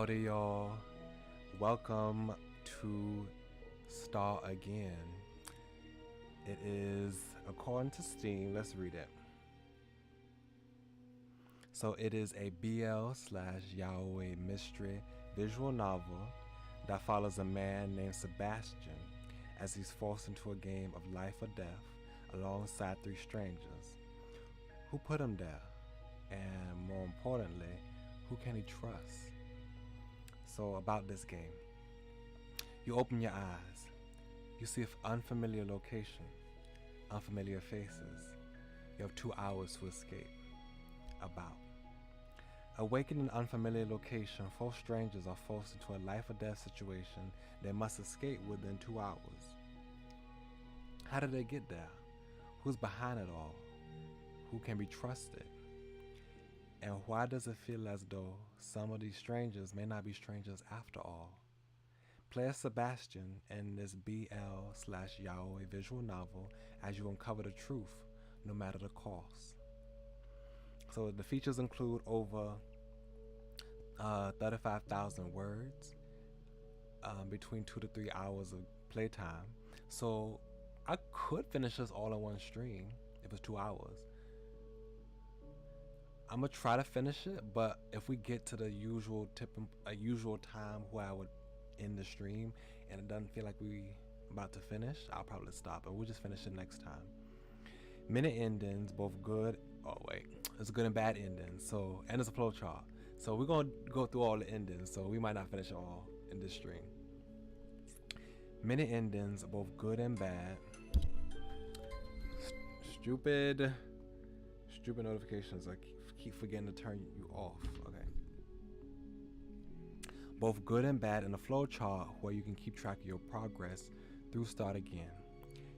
Howdy, y'all. Welcome to Star Again. It is, according to Steam, let's read it. So it is a BL/yaoi mystery visual novel that follows a man named Sebastian as he's forced into a game of life or death alongside three strangers. Who put him there? And more importantly, who can he trust? So about this game. You open your eyes. You see an unfamiliar location, unfamiliar faces. You have 2 hours to escape. About. Awakened in an unfamiliar location, 4 strangers are forced into a life or death situation they must escape within 2 hours. How did they get there? Who's behind it all? Who can be trusted? And why does it feel as though some of these strangers may not be strangers after all? Play as Sebastian in this BL/yaoi visual novel as you uncover the truth, no matter the cost. So the features include over 35,000 words, between 2 to 3 hours of playtime. So I could finish this all in one stream if it's 2 hours. I'm gonna try to finish it, but if we get to the usual time where I would end the stream and it doesn't feel like we about to finish, I'll probably stop and we'll just finish it next time. Many endings, both good. Oh wait, it's good and bad endings. So, and it's a flow chart. So we're gonna go through all the endings. So we might not finish it all in this stream. Many endings, both good and bad. Stupid notifications. I keep forgetting to turn you off. Okay. Both good and bad in a flow chart where you can keep track of your progress through Start Again.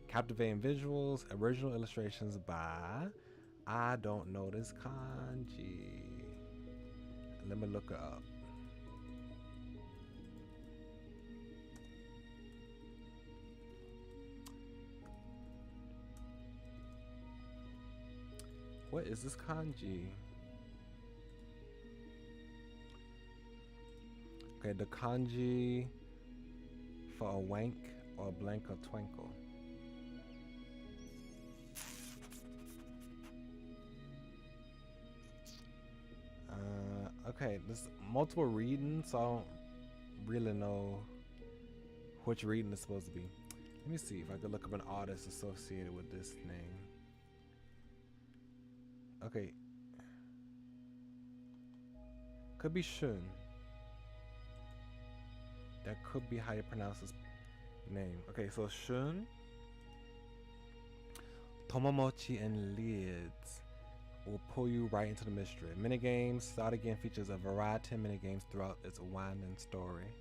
Captivating visuals, original illustrations by, I don't know this kanji. Let me look it up. What is this kanji? Okay, the kanji for a wank or a blank or twinkle. Okay, there's multiple readings, so I don't really know which reading it's supposed to be. Let me see if I could look up an artist associated with this name. Okay. Could be Shun. That could be how you pronounce his name. Okay, so Shun, Tomomochi, and Lids will pull you right into the mystery. Minigames, Start Again features a variety of minigames throughout its winding story.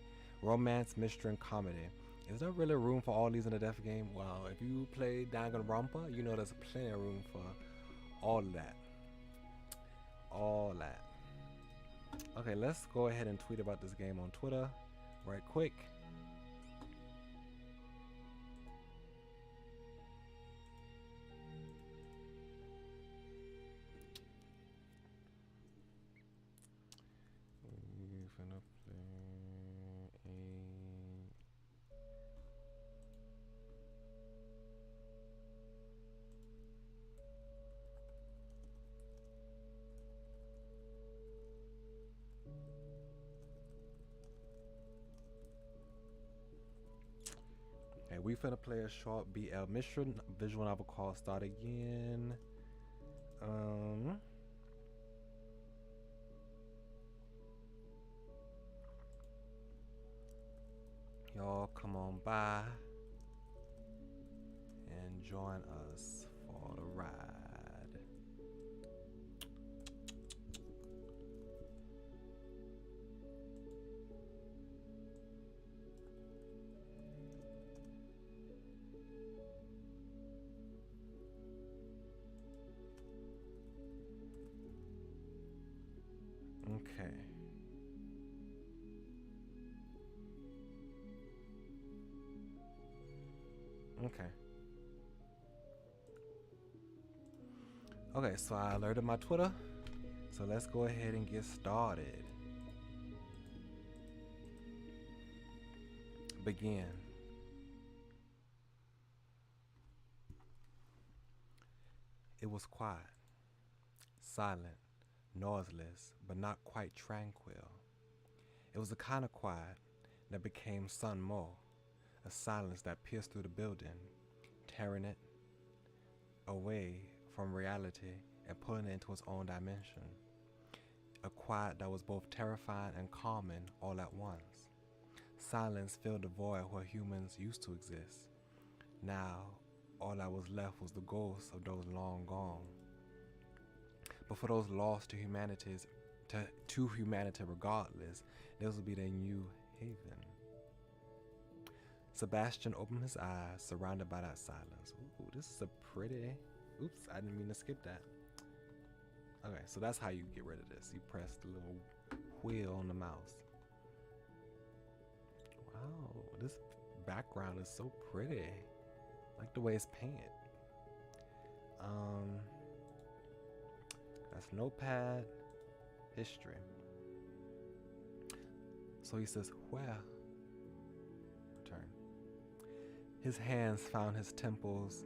Romance, mystery, and comedy. Is there really room for all these in a death game? Well, if you play Danganronpa, you know there's plenty of room for all of that. All that. Okay, let's go ahead and tweet about this game on Twitter right quick. We're gonna play a Okay, we finna play a short BL mystery visual novel called Start Again. Y'all come on by and join us for the ride. Okay. Okay. Okay, so I alerted my Twitter. So let's go ahead and get started. begin. It was quiet, silent, noiseless, but not quite tranquil. It was the kind of quiet that became sun more, a silence that pierced through the building, tearing it away from reality and pulling it into its own dimension. A quiet that was both terrifying and calming all at once. Silence filled the void where humans used to exist. Now, all that was left was the ghosts of those long gone. But for those lost to humanity regardless, this would be their new haven. Sebastian opened his eyes, surrounded by that silence. Ooh, this is a pretty... Oops, I didn't mean to skip that. Okay, so that's how you get rid of this. You press the little wheel on the mouse. Wow, this background is so pretty. I like the way it's painted. That's notepad, history. So he says, where? Return. His hands found his temples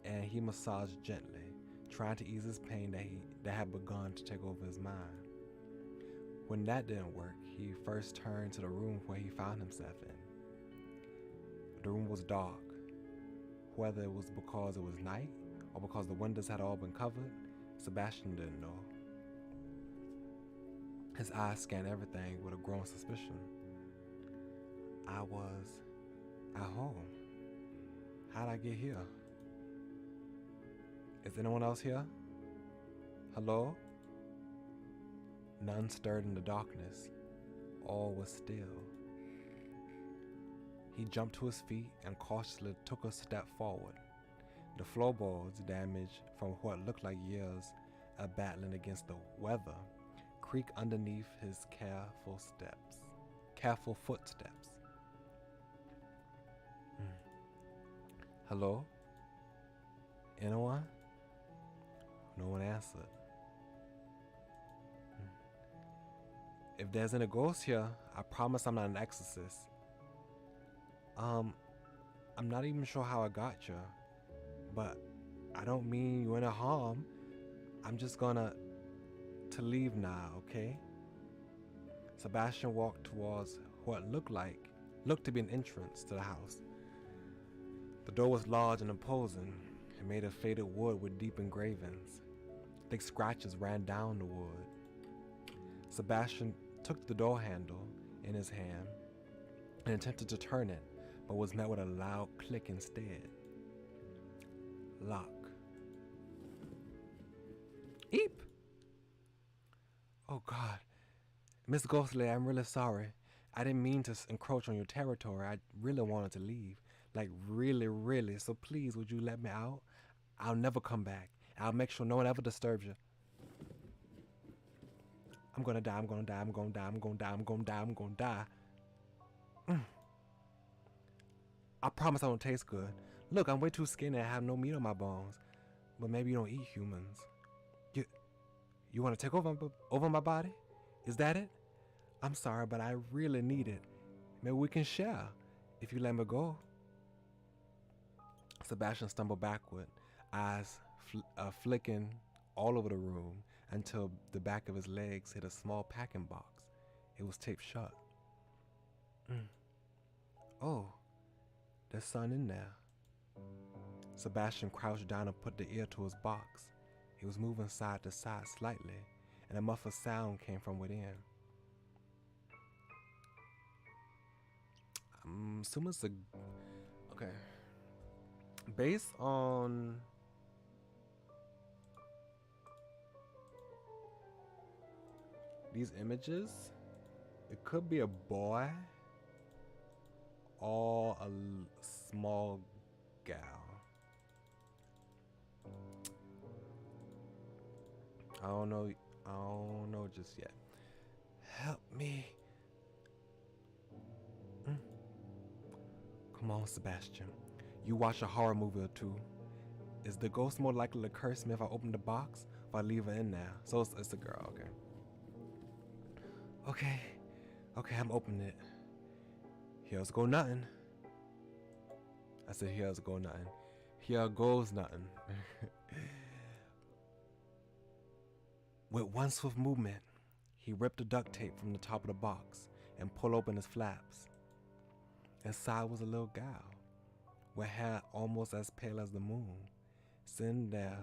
and he massaged gently, trying to ease his pain that had begun to take over his mind. When that didn't work, he first turned to the room where he found himself in. The room was dark. Whether it was because it was night or because the windows had all been covered, Sebastian didn't know. His eyes scanned everything with a growing suspicion. I was at home. How'd I get here? Is anyone else here? Hello? None stirred in the darkness. All was still. He jumped to his feet and cautiously took a step forward. The floorboards, damaged from what looked like years of battling against the weather, creaked underneath his careful footsteps. Hello? Anyone? No one answered. If there's any ghosts here, I promise I'm not an exorcist. I'm not even sure how I got you, but I don't mean you any harm. I'm just gonna leave now, okay? Sebastian walked towards what looked to be an entrance to the house. The door was large and imposing, and made of faded wood with deep engravings. Thick scratches ran down the wood. Sebastian took the door handle in his hand and attempted to turn it, but was met with a loud click instead. Lock. Eep! Oh God. Miss Ghostly, I'm really sorry. I didn't mean to encroach on your territory. I really wanted to leave. Like really, really. So please, would you let me out? I'll never come back. I'll make sure no one ever disturbs you. I'm gonna die, I'm gonna die, I'm gonna die, I'm gonna die, I'm gonna die, I'm gonna die. I promise I don't taste good. Look, I'm way too skinny. I have no meat on my bones. But maybe you don't eat humans. You want to take over my body? Is that it? I'm sorry, but I really need it. Maybe we can share if you let me go. Sebastian stumbled backward, eyes flicking all over the room until the back of his legs hit a small packing box. It was taped shut. Oh, there's sun in there. Sebastian crouched down and put the ear to his box. He was moving side to side slightly, and a muffled sound came from within. I'm assuming it's okay. Based on these images, it could be a boy or a small gal. I don't know just yet. Help me. Come on, Sebastian. You watch a horror movie or two. Is the ghost more likely to curse me if I open the box or I leave her in there? So it's a girl, okay. Okay, I'm opening it. Here's go nothing. I said, here's go nothing. Here goes nothing. With one swift movement, he ripped the duct tape from the top of the box and pulled open its flaps. Inside was a little gal, with hair almost as pale as the moon, sitting there,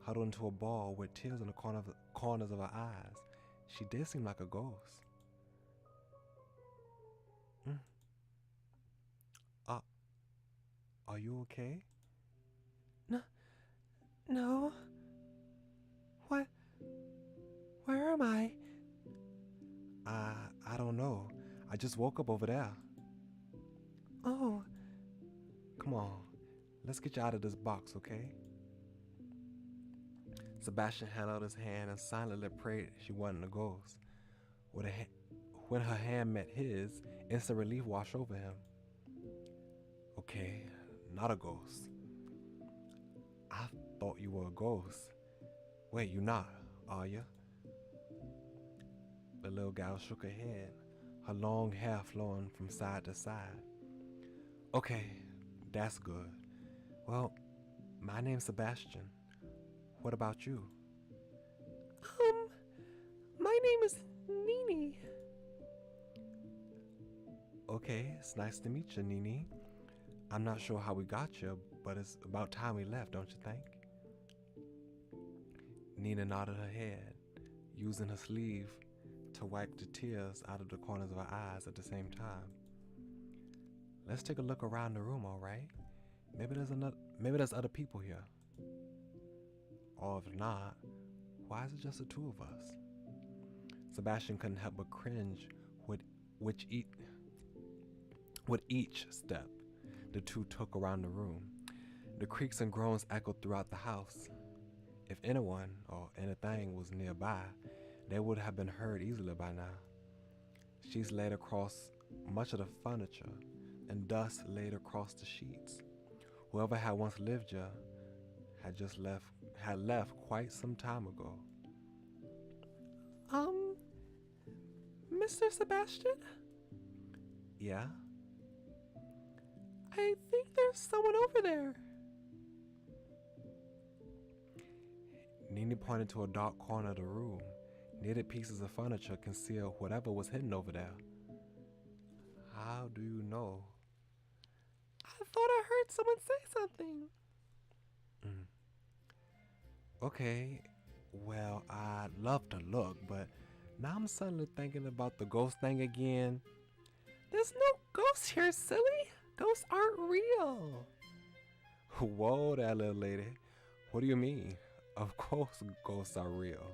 huddled into a ball with tears in the corners of her eyes. She did seem like a ghost. Are you okay? No. What? Where am I? I don't know. I just woke up over there. Oh. Come on. Let's get you out of this box, okay? Sebastian held out his hand and silently prayed she wasn't a ghost. When her hand met his, instant relief washed over him. Okay, not a ghost. I thought you were a ghost. Wait, you not, are you? The little gal shook her head, her long hair flowing from side to side. Okay, that's good. Well, my name's Sebastian. What about you? My name is Nini. Okay, it's nice to meet you, Nini. I'm not sure how we got you, but it's about time we left, don't you think? Nina nodded her head, using her sleeve to wipe the tears out of the corners of her eyes at the same time. Let's take a look around the room, all right? Maybe there's other people here. Or if not, why is it just the two of us? Sebastian couldn't help but cringe with each step the two took around the room. The creaks and groans echoed throughout the house. If anyone or anything was nearby, they would have been heard easily by now. Sheets laid across much of the furniture, and dust laid across the sheets. Whoever had once lived here had left quite some time ago. Mr. Sebastian? Yeah? I think there's someone over there. Nini pointed to a dark corner of the room. Knitted pieces of furniture concealed whatever was hidden over there. How do you know? I thought I heard someone say something. Okay, well, I'd love to look, but now I'm suddenly thinking about the ghost thing again. There's no ghosts here, silly. Ghosts aren't real. Whoa there, little lady. What do you mean? Of course ghosts are real.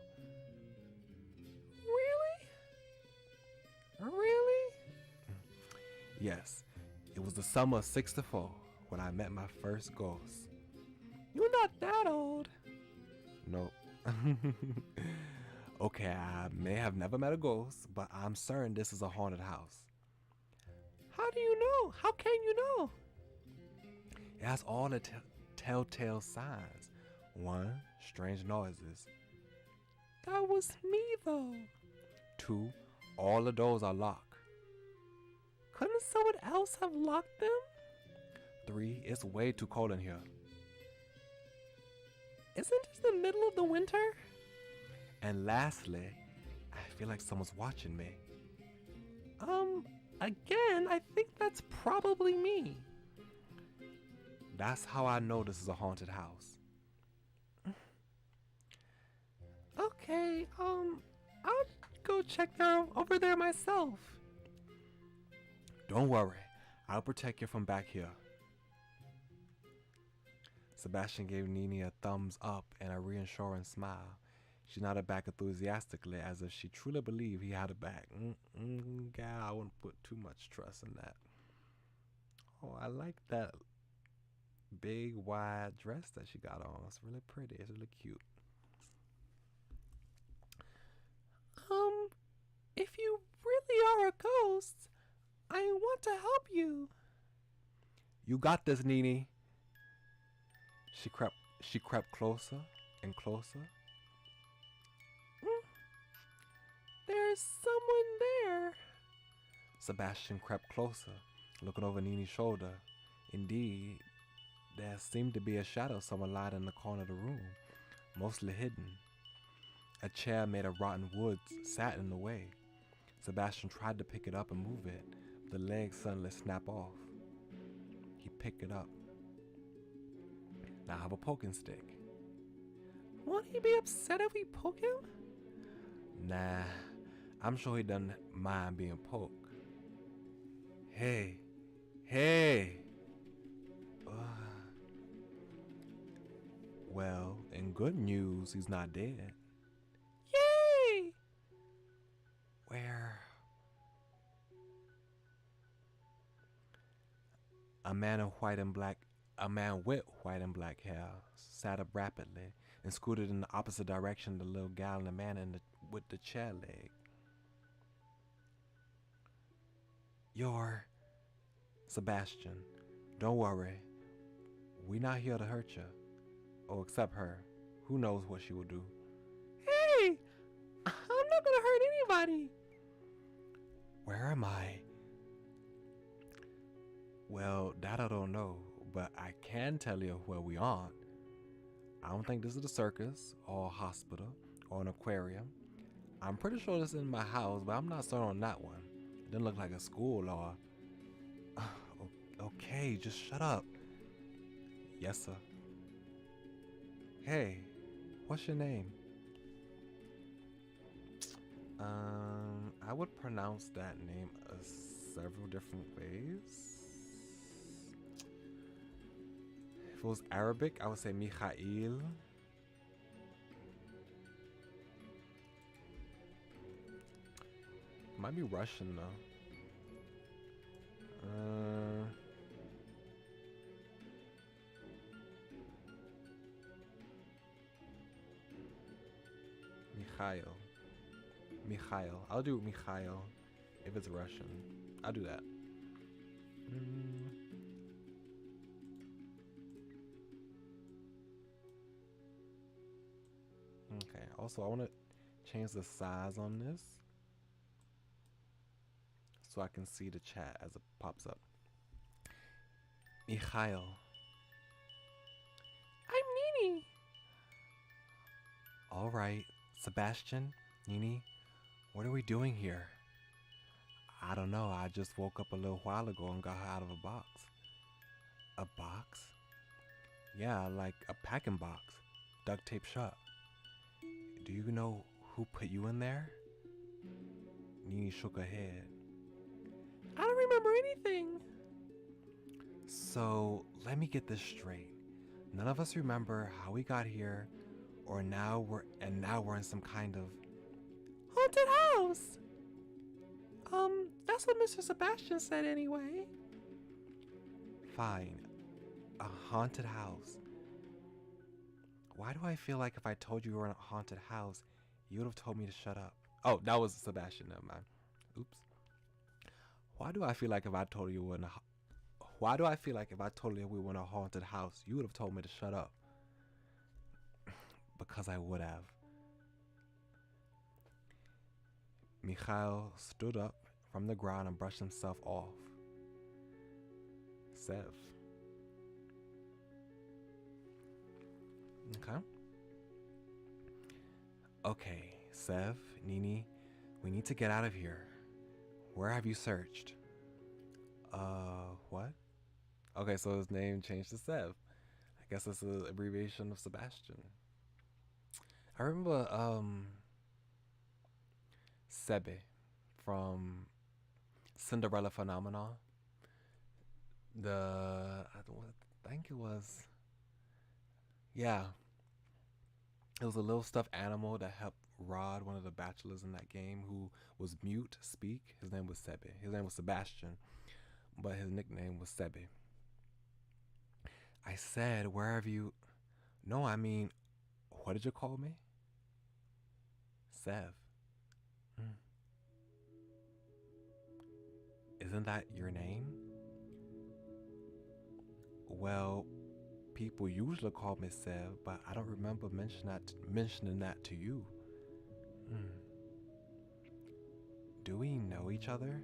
Really? Yes. It was the summer of '64 when I met my first ghost. You're not that old. Nope. Okay, I may have never met a ghost, but I'm certain this is a haunted house. How do you know? How can you know? It has all the telltale signs. 1, strange noises. That was me, though. 2, all the doors are locked. Couldn't someone else have locked them? 3, it's way too cold in here. Isn't it the middle of the winter? And lastly, I feel like someone's watching me. Again, I think that's probably me. That's how I know this is a haunted house. Okay, I'll go check over there myself. Don't worry, I'll protect you from back here. Sebastian gave Nini a thumbs up and a reassuring smile. She nodded back enthusiastically as if she truly believed he had her back. Gal, I wouldn't put too much trust in that. Oh, I like that big wide dress that she got on. It's really pretty. It's really cute. If you really are a ghost, I want to help you. You got this, Nini. She crept closer and closer. There's someone there. Sebastian crept closer, looking over Nini's shoulder. Indeed, there seemed to be a shadow of someone lying in the corner of the room, mostly hidden. A chair made of rotten wood sat in the way. Sebastian tried to pick it up and move it, but the leg suddenly snapped off. He picked it up. Now I have a poking stick. Won't he be upset if we poke him? Nah, I'm sure he doesn't mind being poked. Hey, hey! Well, in good news, he's not dead. Yay! Where? A man with white and black hair sat up rapidly and scooted in the opposite direction of the little gal and the man with the chair leg. You're Sebastian. Don't worry. We're not here to hurt you. Oh, except her. Who knows what she will do? Hey! I'm not gonna hurt anybody. Where am I? Well, that I don't know, but I can tell you where we aren't. I don't think this is a circus or a hospital or an aquarium. I'm pretty sure this is in my house, but I'm not certain on that one. It doesn't look like a school or... Okay, just shut up. Yes, sir. Hey, what's your name? I would pronounce that name several different ways. If it was Arabic, I would say Mikhail. It might be Russian though. Mikhail. I'll do Mikhail if it's Russian. I'll do that. Okay. Also, I want to change the size on this so I can see the chat as it pops up. Mikhail. I'm Nini. All right, Sebastian, Nini, what are we doing here? I don't know. I just woke up a little while ago and got out of a box. A box? Yeah, like a packing box, duct tape shut. Do you know who put you in there? Nini shook her head. I don't remember anything. So, let me get this straight. None of us remember how we got here, or now we're in some kind of haunted house. That's what Mr. Sebastian said anyway. Fine. A haunted house. Why do I feel like if I told you we were in a haunted house, you would have told me to shut up? Oh, that was Sebastian, never mind. Oops. Why do I feel like if I told you we were in a haunted house, you would have told me to shut up? Because I would have. Mikhail stood up from the ground and brushed himself off. Sev. Okay, Sev, Nini, we need to get out of here. Where have you searched? What? Okay, so his name changed to Sev. I guess that's an abbreviation of Sebastian. I remember, Sebe from Cinderella Phenomenon. I think it was, yeah. It was a little stuffed animal that helped Rod, one of the bachelors in that game, who was mute, speak. His name was Sebe. His name was Sebastian, but his nickname was Sebe. I said, where have you... No, I mean, what did you call me? Sev. Isn't that your name? Well, people usually call me Sev, but I don't remember mentioning that to you. Do we know each other?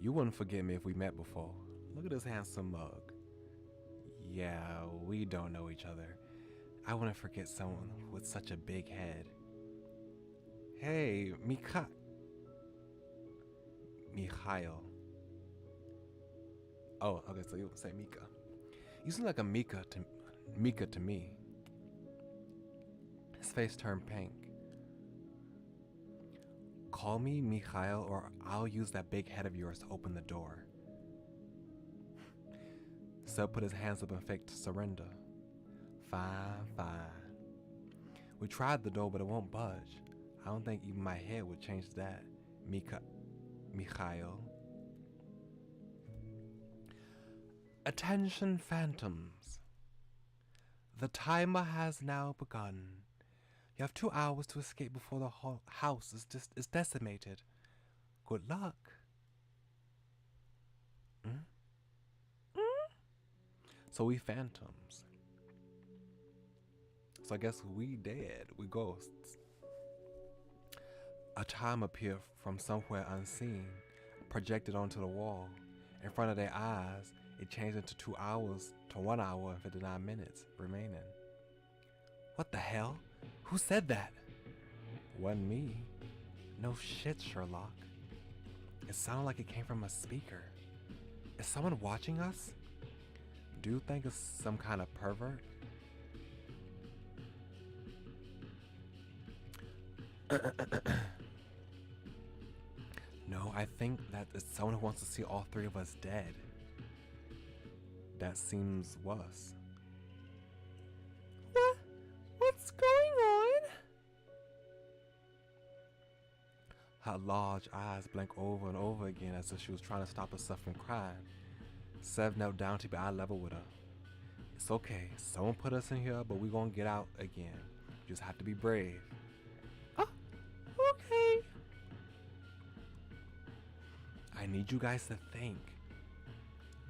You wouldn't forget me if we met before. Look at this handsome mug. Yeah, we don't know each other. I wouldn't forget someone with such a big head. Hey, Mikhail. Oh, okay, so you say Mika. You seem like a Mika to me. His face turned pink. Call me Mikhail or I'll use that big head of yours to open the door. Seb put his hands up and faked surrender. Fine, fine. We tried the door, but it won't budge. I don't think even my head would change that, Mikhail. Attention, phantoms. The timer has now begun. You have 2 hours to escape before the whole house is decimated. Good luck. So we phantoms. So I guess we dead. We ghosts. A time appeared from somewhere unseen, projected onto the wall. In front of their eyes, it changed into 2 hours to 1 hour and 59 minutes remaining. What the hell? Who said that? Wasn't me. No shit, Sherlock. It sounded like it came from a speaker. Is someone watching us? Do you think it's some kind of pervert? No, I think that it's someone who wants to see all 3 of us dead. That seems worse. What's going on? Her large eyes blinked over and over again as if she was trying to stop herself from crying. Sev knelt down to be eye level with her. It's okay. Someone put us in here, but we're gonna get out again. You just have to be brave. Oh, okay. I need you guys to think.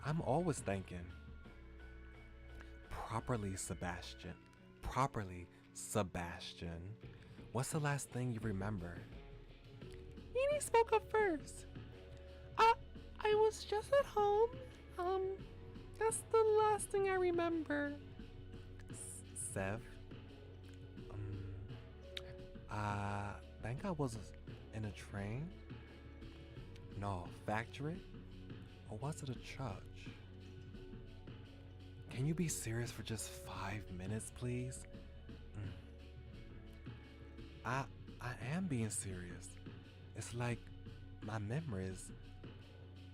I'm always thinking. Properly, Sebastian. What's the last thing you remember? Nini spoke up first. I was just at home. That's the last thing I remember. Sev? I think I was in a train. No, factory? Or was it a church? Can you be serious for just 5 minutes, please? I am being serious. It's like my memories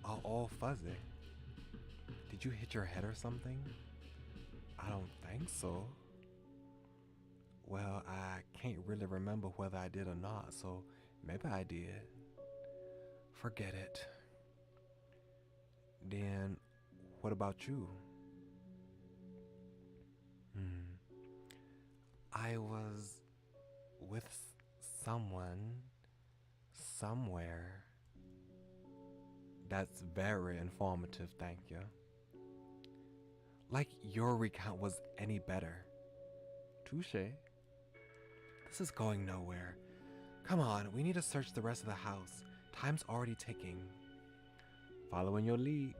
are all fuzzy. Did you hit your head or something? I don't think so. Well, I can't really remember whether I did or not, so maybe I did. Forget it. Then, what about you? I was with someone, somewhere. That's very informative, thank you. Like your recount was any better. Touché. This is going nowhere. Come on, we need to search the rest of the house. Time's already ticking. Following your lead.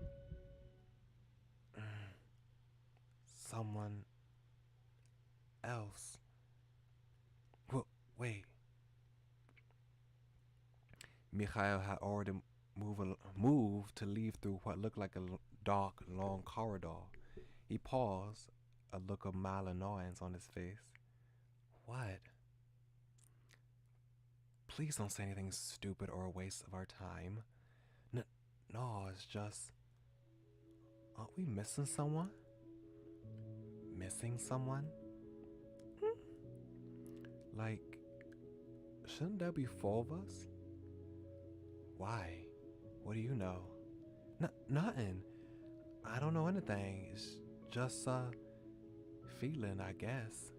Someone else. Wait. Mikhail had already moved to leave through what looked like a dark, long corridor. He paused, a look of mild annoyance on his face. What? Please don't say anything stupid or a waste of our time. No, it's just... Aren't we missing someone? Missing someone? Like, shouldn't there be 4 of us? Why? What do you know? Nothing. I don't know anything. It's just a feeling, I guess.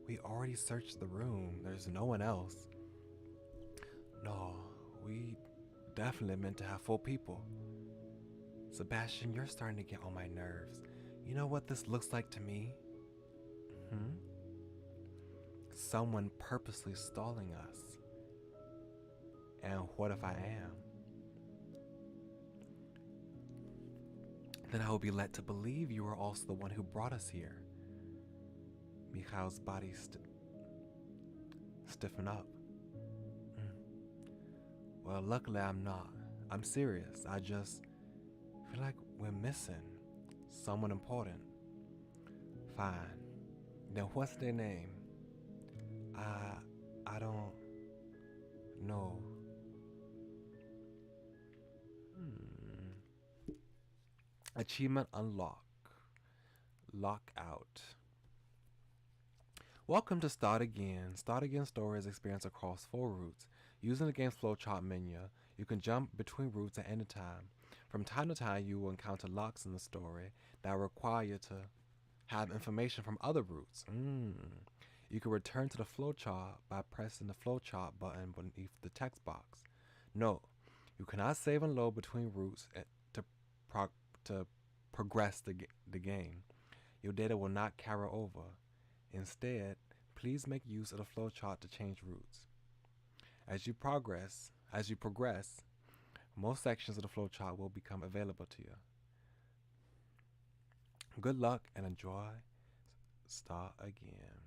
We already searched the room. There's no one else. No, we definitely meant to have 4 people. Sebastian, you're starting to get on my nerves. You know what this looks like to me? Someone purposely stalling us. And what if I am? then I will be led to believe you are also the one who brought us here. Mikhail's body stiffened up. Well, luckily I'm not. I'm serious. I just feel like we're missing someone important. Fine. Then what's their name? I don't know. Achievement unlock. Lockout. Welcome to Start Again. Start Again story is experienced across 4 routes. Using the game's flowchart menu, you can jump between routes at any time. From time to time, you will encounter locks in the story that require you to have information from other routes. You can return to the flowchart by pressing the flowchart button beneath the text box. Note, you cannot save and load between routes to progress the game. Your data will not carry over. Instead, please make use of the flowchart to change routes. As you progress, most sections of the flowchart will become available to you. Good luck and enjoy Start Again.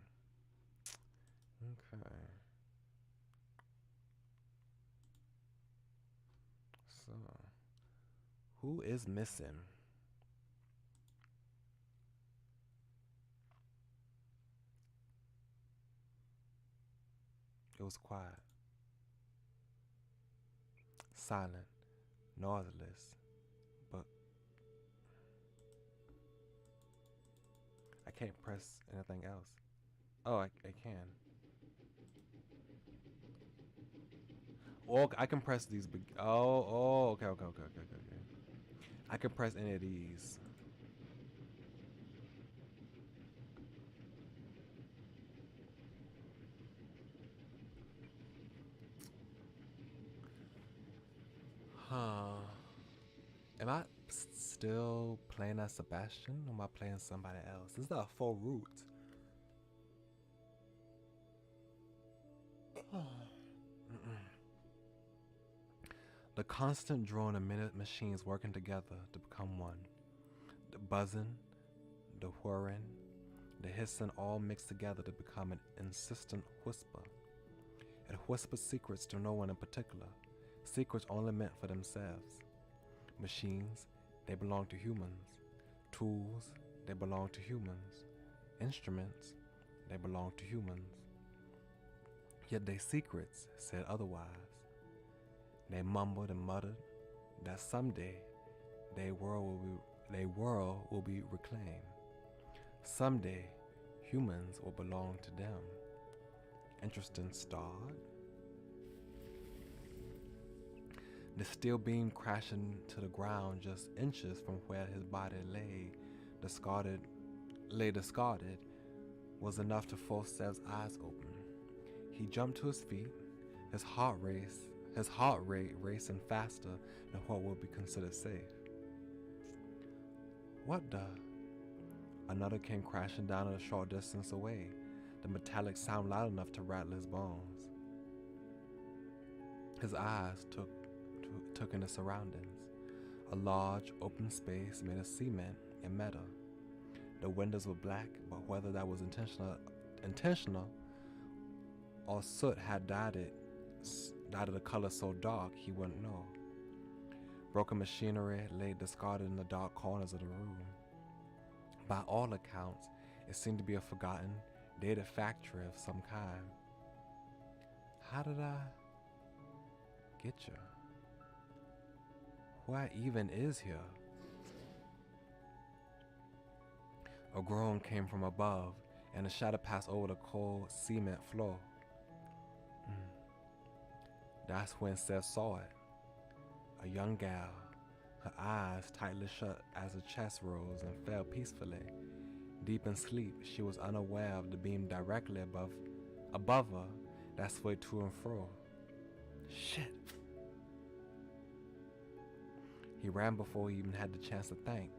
Okay. So, who is missing? It was quiet, silent, noiseless, but I can't press anything else. Oh, I can. Well, I can press these. Okay. I can press any of these. Huh. Am I still playing as Sebastian or am I playing somebody else? This is not 4 routes. The constant drone and minute machines working together to become one. The buzzing, the whirring, the hissing all mixed together to become an insistent whisper. It whispers secrets to no one in particular, secrets only meant for themselves. Machines, they belong to humans. Tools, they belong to humans. Instruments, they belong to humans. Yet their secrets said otherwise. They mumbled and muttered that someday their world will be reclaimed. Someday humans will belong to them. Interesting start. The steel beam crashing to the ground just inches from where his body lay discarded, was enough to force Sev's eyes open. He jumped to his feet, his heart rate racing faster than what would be considered safe. What the? Another came crashing down a short distance away, the metallic sound loud enough to rattle his bones. His eyes took in the surroundings. A large open space made of cement and metal. The windows were black, but whether that was intentional or soot had dyed the color so dark he wouldn't know. Broken machinery lay discarded in the dark corners of the room. By all accounts, it seemed to be a forgotten, dated factory of some kind. How did I get you? What even is here? A groan came from above, and a shadow passed over the cold cement floor. That's when Seth saw it. A young gal, her eyes tightly shut as her chest rose and fell peacefully. Deep in sleep, she was unaware of the beam directly above her that swayed to and fro. Shit. He ran before he even had the chance to think.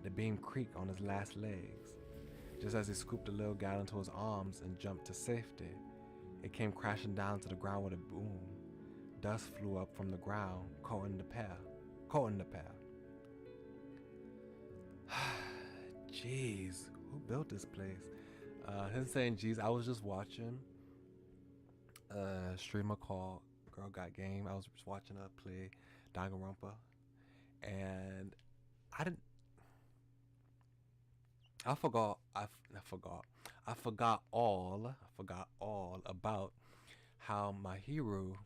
The beam creaked on his last legs. Just as he scooped the little gal into his arms and jumped to safety, it came crashing down to the ground with a boom. Dust flew up from the ground, coating the pair. Jeez, who built this place? Him saying, "Jeez," I was just watching a streamer called Girl Got Game. I was just watching her play Danganronpa, and I didn't. I forgot. I forgot. I forgot all. I forgot all about how my hero,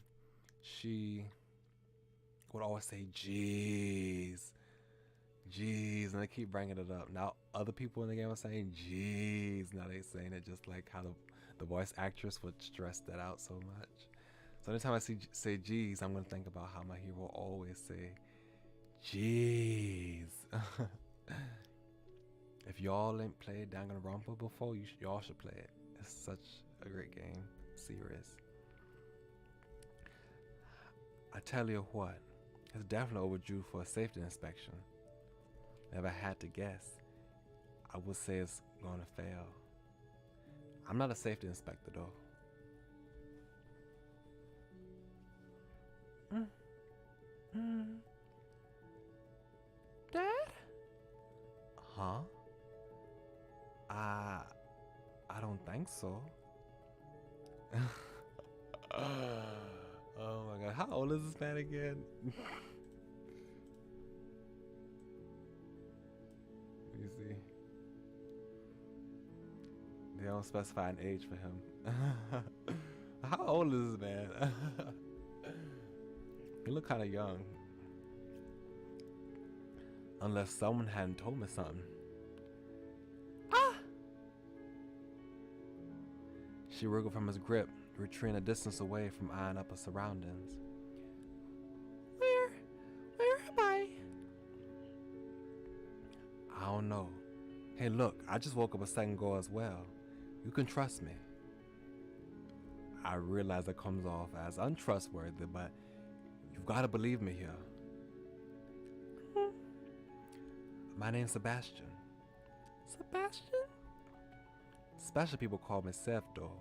she would always say, "Jeez, jeez," and I keep bringing it up. Now other people in the game are saying, "Jeez." Now they saying it just like how the voice actress would stress that out so much. So anytime I say "Jeez," I'm gonna think about how my hero always say, "Jeez." If y'all ain't played Danganronpa before, y'all should play it. It's such a great game. Serious. I tell you what, it's definitely overdue for a safety inspection. If I had to guess, I would say it's gonna fail. I'm not a safety inspector though. Dad? Huh? I don't think so. Oh my god, how old is this man again? Let me see. They don't specify an age for him. How old is this man? He look kind of young. Unless someone hadn't told me something. Ah! She wriggled from his grip, retreating a distance away from eyeing up her surroundings. Where am I? I don't know. Hey look, I just woke up a second ago as well. You can trust me. I realize that comes off as untrustworthy, but you've got to believe me here. My name's Sebastian. Sebastian? Special people call me Sev though.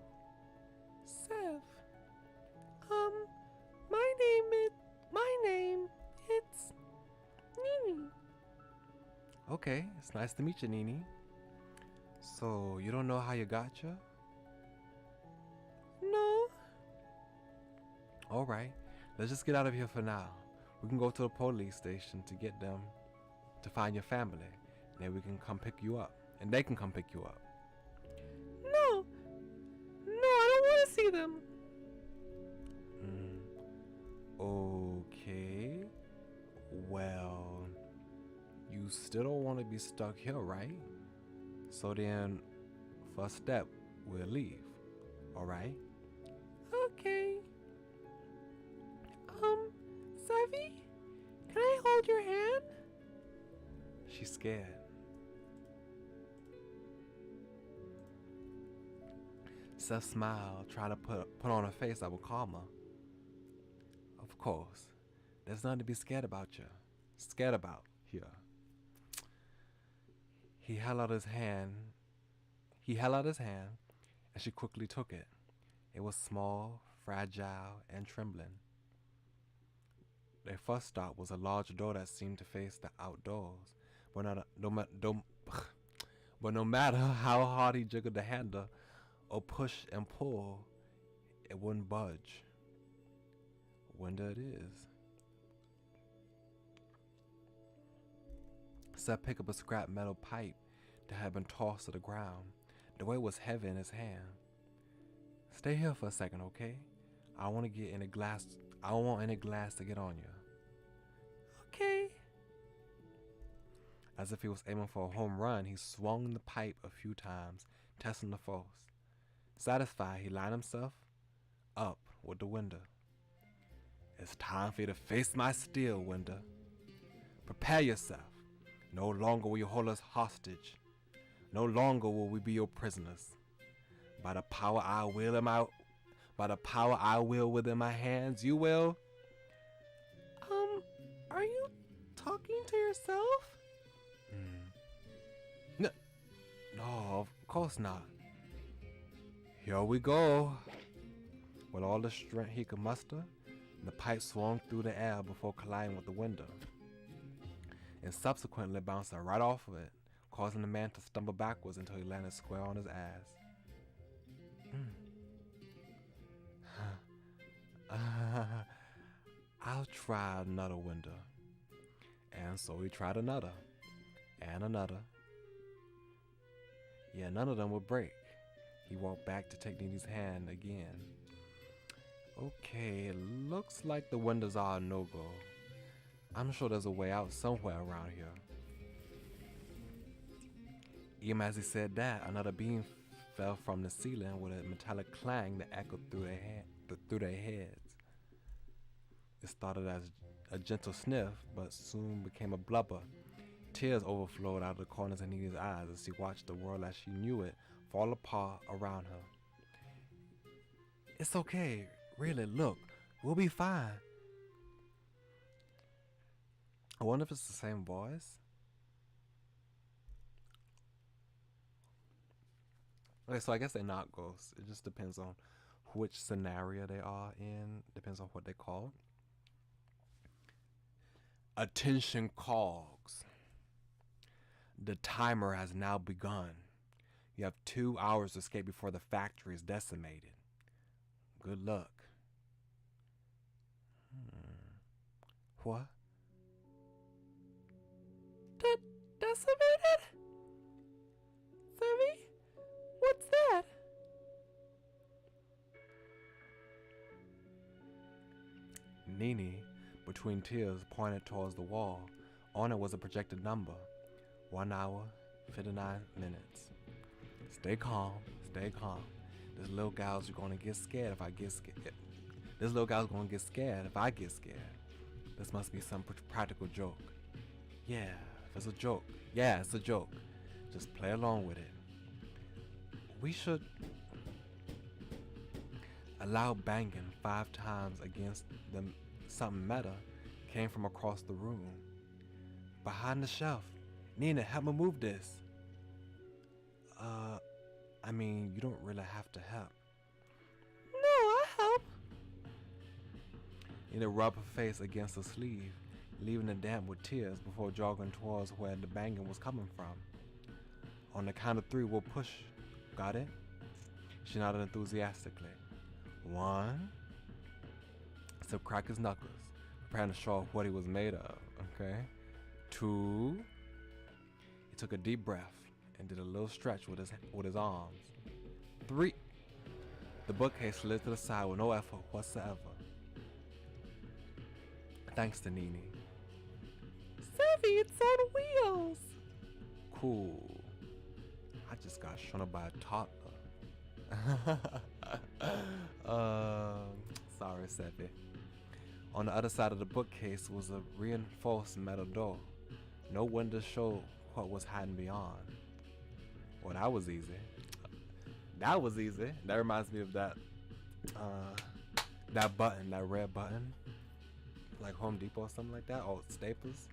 Sev? My name, it's Nini. Okay, it's nice to meet you, Nini. So, you don't know how you gotcha? No. Alright, let's just get out of here for now. We can go to the police station to get them to find your family. And then we can come pick you up. And they can come pick you up. No, I don't want to see them. Okay. Well, you still don't want to be stuck here, right? So then, first step, we'll leave. Alright? Okay. Savvy? Can I hold your hand? She's scared. Seth smiled, trying to put on a face that would calm her. Of course. There's nothing to be scared about here. He held out his hand, and she quickly took it. It was small, fragile, and trembling. Their first stop was a large door that seemed to face the outdoors, but no matter how hard he jiggled the handle or push and pull, it wouldn't budge. Window it is. Seth picked up a scrap metal pipe that had been tossed to the ground. The weight was heavy in his hand. Stay here for a second, okay? I don't want any glass to get on you. Okay. As if he was aiming for a home run, he swung the pipe a few times, testing the force. Satisfied, he lined himself up with the window. It's time for you to face my steel, Winda. Prepare yourself. No longer will you hold us hostage. No longer will we be your prisoners. By the power I will within my hands, you will. Are you talking to yourself? No, of course not. Here we go. With all the strength he could muster, the pipe swung through the air before colliding with the window, and subsequently bouncing right off of it, causing the man to stumble backwards until he landed square on his ass. I'll try another window. And so he tried another. And another. Yeah, none of them would break. He walked back to take Nini's hand again. Okay, it looks like the windows are a no-go. I'm sure there's a way out somewhere around here. Even as he said that, another beam fell from the ceiling with a metallic clang that echoed through their heads. It started as a gentle sniff, but soon became a blubber. Tears overflowed out of the corners of Nini's eyes as she watched the world as she knew it fall apart around her. It's okay, really, look, we'll be fine. I wonder if it's the same voice. Okay, so I guess they're not ghosts. It just depends on which scenario they are in. Depends on what they call. Attention cogs. The timer has now begun. You have 2 hours to escape before the factory is decimated. Good luck. What? Decimated? Sammy? What's that? Nini, between tears, pointed towards the wall. On it was a projected number. 1 hour, 59 minutes. Stay calm, stay calm. This little gal's gonna get scared if I get scared. This little gal's gonna get scared if I get scared. This must be some practical joke. Yeah, if it's a joke. Yeah, it's a joke. Just play along with it. We should a loud banging 5 times against them. Something meta came from across the room. Behind the shelf. Nina, help me move this. I mean, you don't really have to help. No, I'll help. Nina rubbed her face against the sleeve, leaving it damp with tears before jogging towards where the banging was coming from. On the count of 3, we'll push. Got it? She nodded enthusiastically. 1. So crack his knuckles, preparing to show off what he was made of. Okay. 2. He took a deep breath and did a little stretch with his arms. 3. The bookcase slid to the side with no effort whatsoever. Thanks to Nini. Savvy, it's on wheels. Cool. I just got shown up by a toddler. Sorry, Savvy. On the other side of the bookcase was a reinforced metal door. No window showed what was hiding beyond. Well, that was easy. That was easy. That reminds me of that button, that red button. Like Home Depot or something like that, or Staples.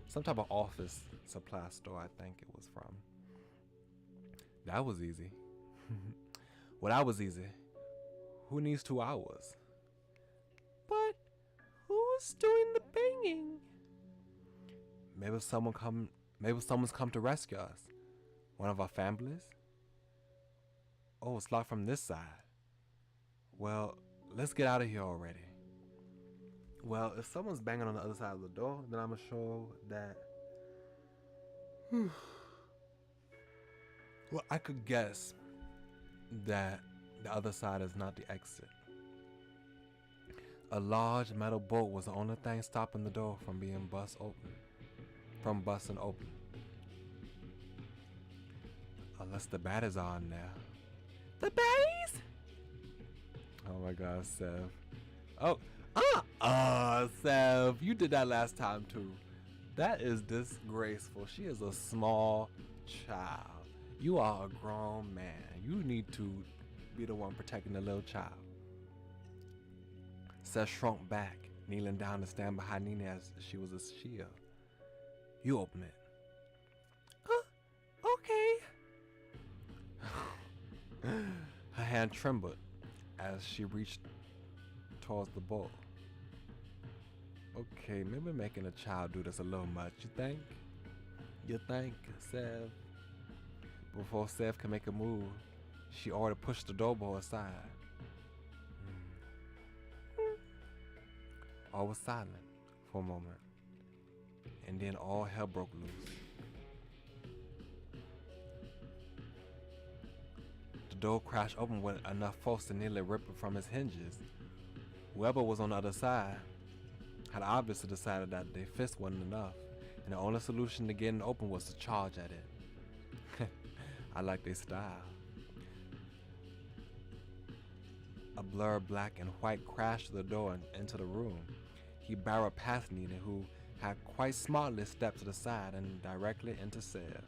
Some type of office supply store, I think it was from. That was easy. Well, that was easy. Who needs 2 hours? But who's doing the banging? Maybe someone's come to rescue us. One of our families? Oh, it's locked from this side. Well, let's get out of here already. Well, if someone's banging on the other side of the door, then I'm sure that... Well, I could guess that the other side is not the exit. A large metal bolt was the only thing stopping the door from being busting open. Unless the baddies are in there. The baddies? Oh my God, Sev. Sev, you did that last time too. That is disgraceful. She is a small child. You are a grown man. You need to be the one protecting the little child. Seth shrunk back, kneeling down to stand behind Nina as she was a shield. You open it. Okay. Her hand trembled as she reached towards the bowl. Okay, maybe making a child do this a little much, you think? You think, Sev? Before Sev can make a move, she already pushed the doorboy aside. All was silent for a moment, and then all hell broke loose. The door crashed open with enough force to nearly rip it from its hinges. Whoever was on the other side had obviously decided that their fist wasn't enough, and the only solution to getting open was to charge at it. I like their style. A blur of black and white crashed through the door and into the room. He barreled past Nina, who had quite smartly stepped to the side and directly into Sev.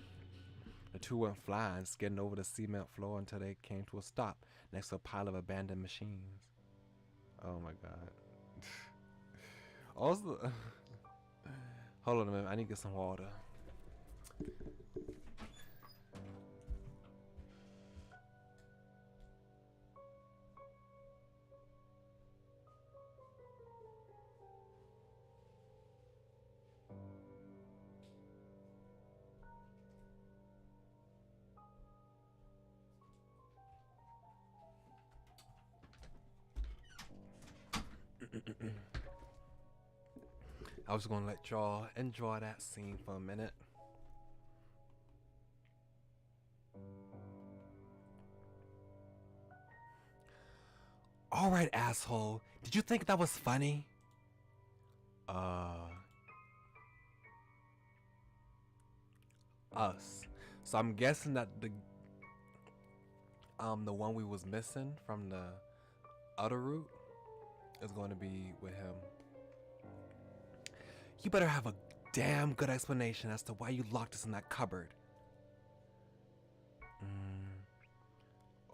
The two went flying, skidding over the cement floor until they came to a stop next to a pile of abandoned machines. Oh my god. Also, hold on a minute, I need to get some water. I was gonna let y'all enjoy that scene for a minute. Alright, asshole. Did you think that was funny? Us. So I'm guessing that the one we was missing from the other route is going to be with him. You better have a damn good explanation as to why you locked us in that cupboard.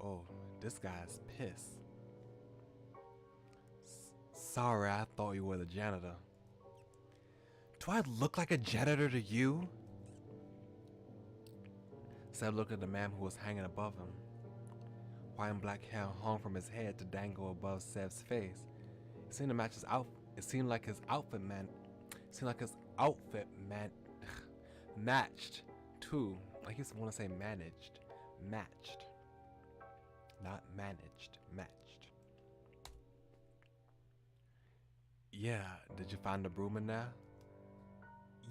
Oh, this guy's pissed. Sorry, I thought you were the janitor. Do I look like a janitor to you? Seb looked at the man who was hanging above him. White and black hair hung from his head to dangle above Seb's face. It seemed to match his outfit. It seemed like his outfit matched too. Like he want to say managed, matched, not managed, matched. Yeah, did you find the broom in there?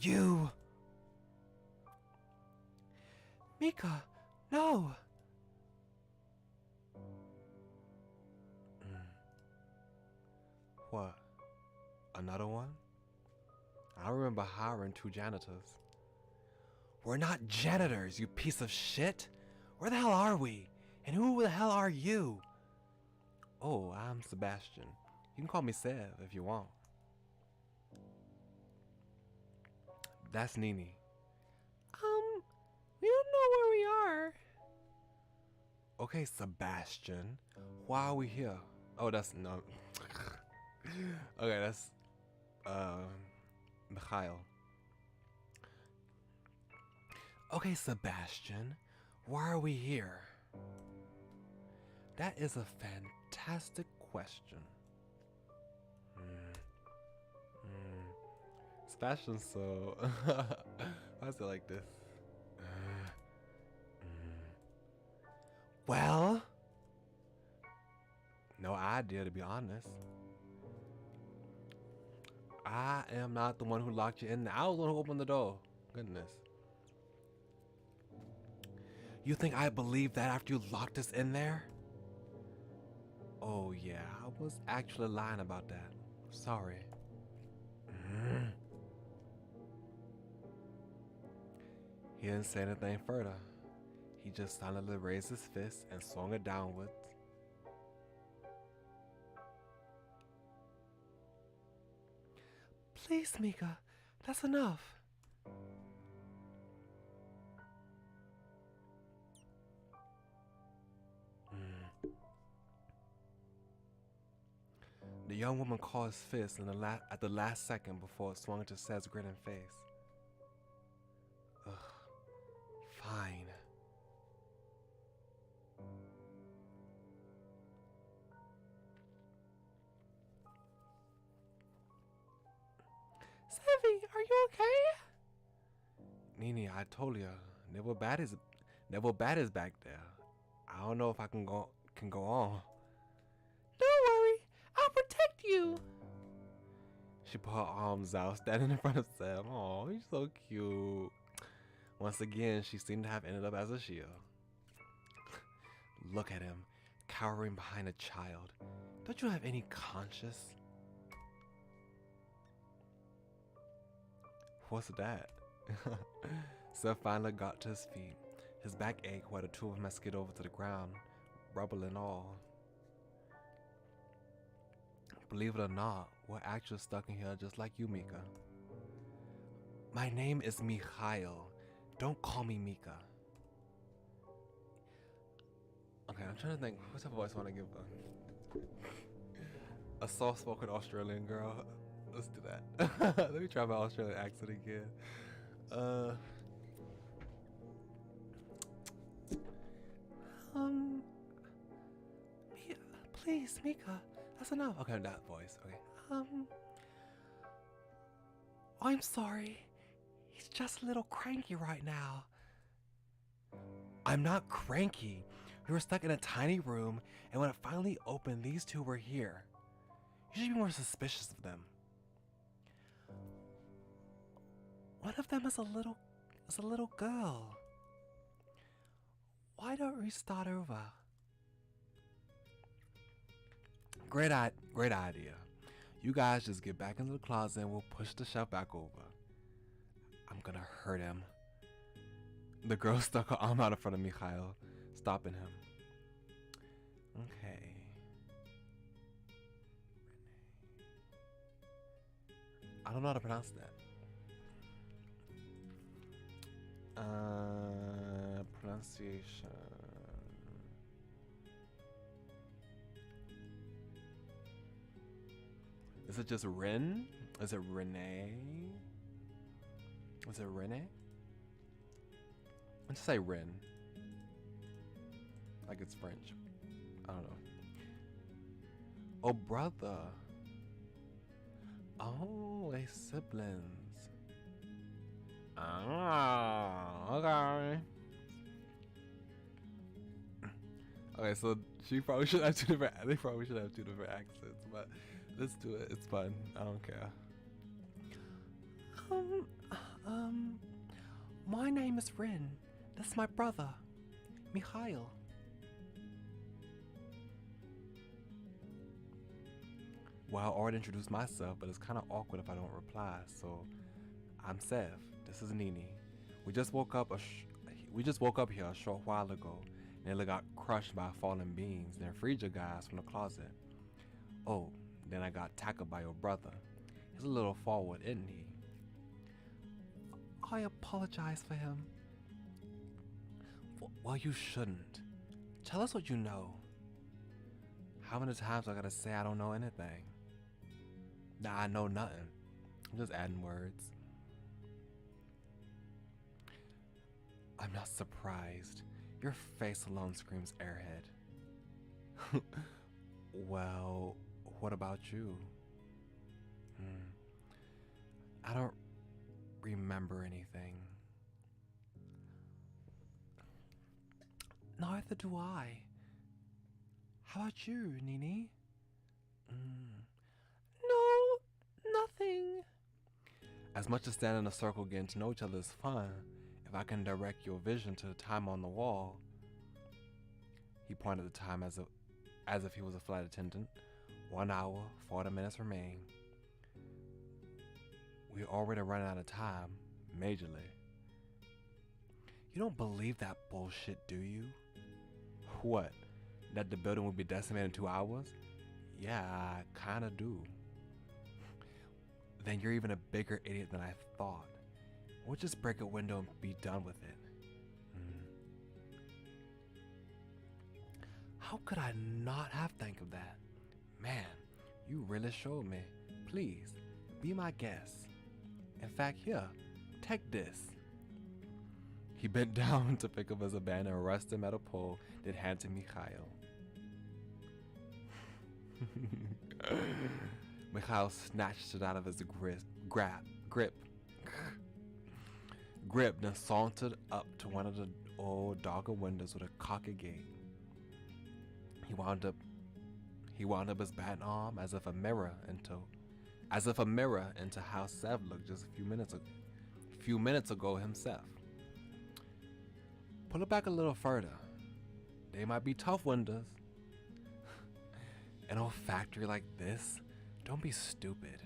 You! Mika, no! What? Another one? I remember hiring 2 janitors. We're not janitors, you piece of shit! Where the hell are we? And who the hell are you? Oh, I'm Sebastian. You can call me Sev if you want. That's Nini. We don't know where we are. Okay, Sebastian. Why are we here? Oh, that's no. Okay, that's Mikhail. Okay, Sebastian. Why are we here? That is a fantastic question. Sebastian's so... Why is it like this? Well... No idea, to be honest. I am not the one who locked you in there. I was the one who opened the door. Goodness. You think I believe that after you locked us in there? Oh yeah, I was actually lying about that. Sorry. He didn't say anything further. He just silently raised his fist and swung it downwards. Please, Mika, that's enough. The young woman caught his fist at the last second before it swung into Seb's grinning face. Ugh. Fine. Sevy, are you okay? Nini, I told you, Neville Bat is back there. I don't know if I can go on. Don't worry, I'll protect you. She put her arms out, standing in front of Sam. Oh, he's so cute. Once again, she seemed to have ended up as a shield. Look at him, cowering behind a child. Don't you have any conscience? What's that? Seth finally got to his feet. His back ached while the two of them had skid over to the ground, rubble and all. Believe it or not, we're actually stuck in here just like you, Mika. My name is Mikhail. Don't call me Mika. Okay, I'm trying to think. What's the voice I want to give her? A soft-spoken Australian girl. Let's do that. Let me try my Australian accent again. Please, Mika. That's enough. Okay, that voice. Okay. I'm sorry. He's just a little cranky right now. I'm not cranky. We were stuck in a tiny room, and when it finally opened, these two were here. You should be more suspicious of them. One of them is a little girl. Why don't we start over? Great idea. You guys just get back into the closet and we'll push the shelf back over. I'm gonna hurt him. The girl stuck her arm out in front of Mikhail, stopping him. Okay. I don't know how to pronounce that. Pronunciation. Is it just Ren? Is it Renee? Is it Renee? Let's say Ren. Like it's French. I don't know. Oh, brother. Oh, they siblings. Ah, okay. Okay, so she probably should have two different. They probably should have two different accents, but let's do it. It's fun. I don't care. My name is Rin. That's my brother, Mikhail. Well, I already introduced myself, but it's kind of awkward if I don't reply. So, I'm Sev. This is Nini. We just woke up here a short while ago. Nearly got crushed by falling beams, then freed you guys from the closet. Oh, then I got tackled by your brother. He's a little forward, isn't he? I apologize for him. Well, you shouldn't. Tell us what you know. How many times I gotta say I don't know anything? Nah, I know nothing. I'm just adding words. I'm not surprised. Your face alone screams airhead. Well, what about you? I don't remember anything. Neither do I. How about you, Nini? No, nothing. As much as standing in a circle getting to know each other is fun, if I can direct your vision to the time on the wall. He pointed the time as if he was a flight attendant. 1 hour, 40 minutes remain. We're already running out of time, majorly. You don't believe that bullshit, do you? What? That the building will be decimated in 2 hours? Yeah, I kinda do. Then you're even a bigger idiot than I thought. We'll just break a window and be done with it. How could I not have think of that? Man, you really showed me. Please, be my guest. In fact, here, take this. He bent down to pick up his abandoned and rusted metal pole, then handed to Mikhail. Mikhail snatched it out of his grip, Grip then sauntered up to one of the old darker windows with a cocked gait. He wound up his bat arm as if a mirror into how Sev looked just a few minutes ago himself. Pull it back a little further. They might be tough windows. An old factory like this? Don't be stupid.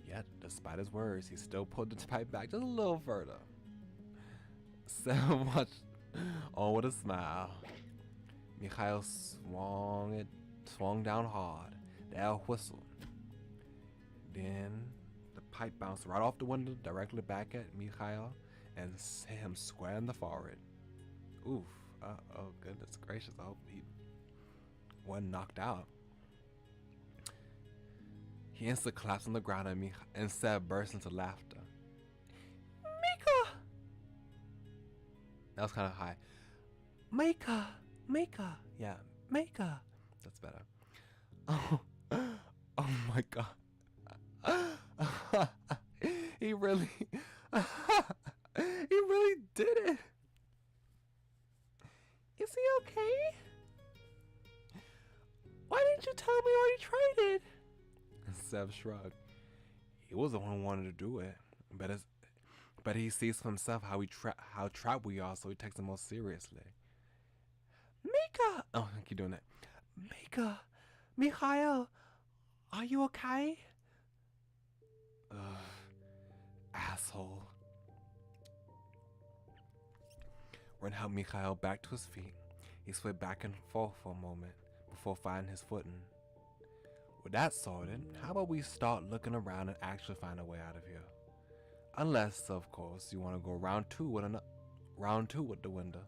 Yet, despite his words, he still pulled the pipe back just a little further. Sev watched on with a smile. Mikhail swung down hard. The air whistled. Then the pipe bounced right off the window directly back at Mikhail and hit him square in the forehead. Oof. Oh goodness gracious. I hope he wasn't knocked out. He instantly collapsed on the ground and Seb burst into laughter. Mika! That was kind of high. Mika! Yeah, Mika! that's better. Oh my god. He really did it. Is he okay? Why didn't you tell me when you tried it? Seb shrugged. He was the one who wanted to do it. But he sees for himself how trapped we are, so he takes it more seriously. Mika! Oh, I keep doing that. Mika! Mikhail! Are you okay? Ugh. Asshole. Ren helped Mikhail back to his feet. He swayed back and forth for a moment before finding his footing. With that sorted, how about we start looking around and actually find a way out of here? Unless, of course, you want to go round two with the window.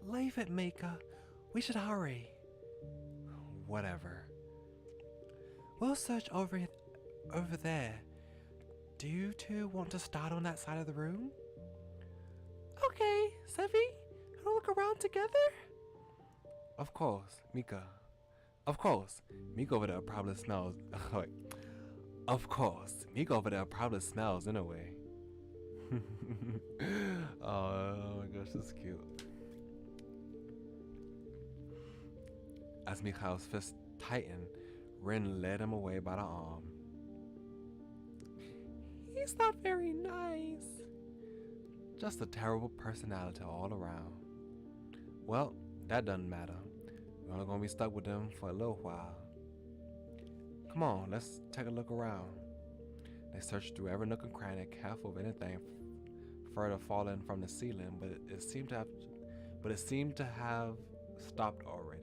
Leave it, Mika. We should hurry. Whatever. We'll search over there. Do you two want to start on that side of the room? Okay, Sevi, wanna look around together? Of course, Mika. Of course, Mika over there probably smells. Wait. Of course, Mika over there probably smells anyway. Oh my gosh, that's cute. As Mikhail's fist tightened, Ren led him away by the arm. He's not very nice. Just a terrible personality all around. Well, that doesn't matter. We're only gonna be stuck with them for a little while. Come on, let's take a look around. They searched through every nook and cranny, careful of anything further falling from the ceiling, but it seemed to have stopped already.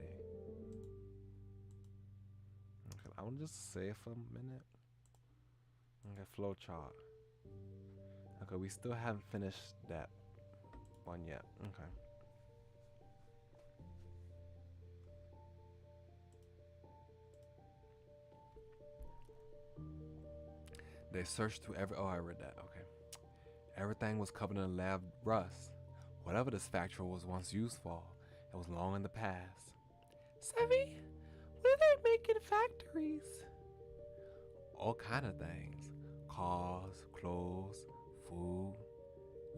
Okay, I want to just say for a minute. Okay, flow chart. Okay, we still haven't finished that one yet. Okay. They searched through I read that. Okay. Everything was covered in lab rust. Whatever this factory was once used for, it was long in the past. Sevi, what do they make in factories? All kind of things. Cars, clothes, food,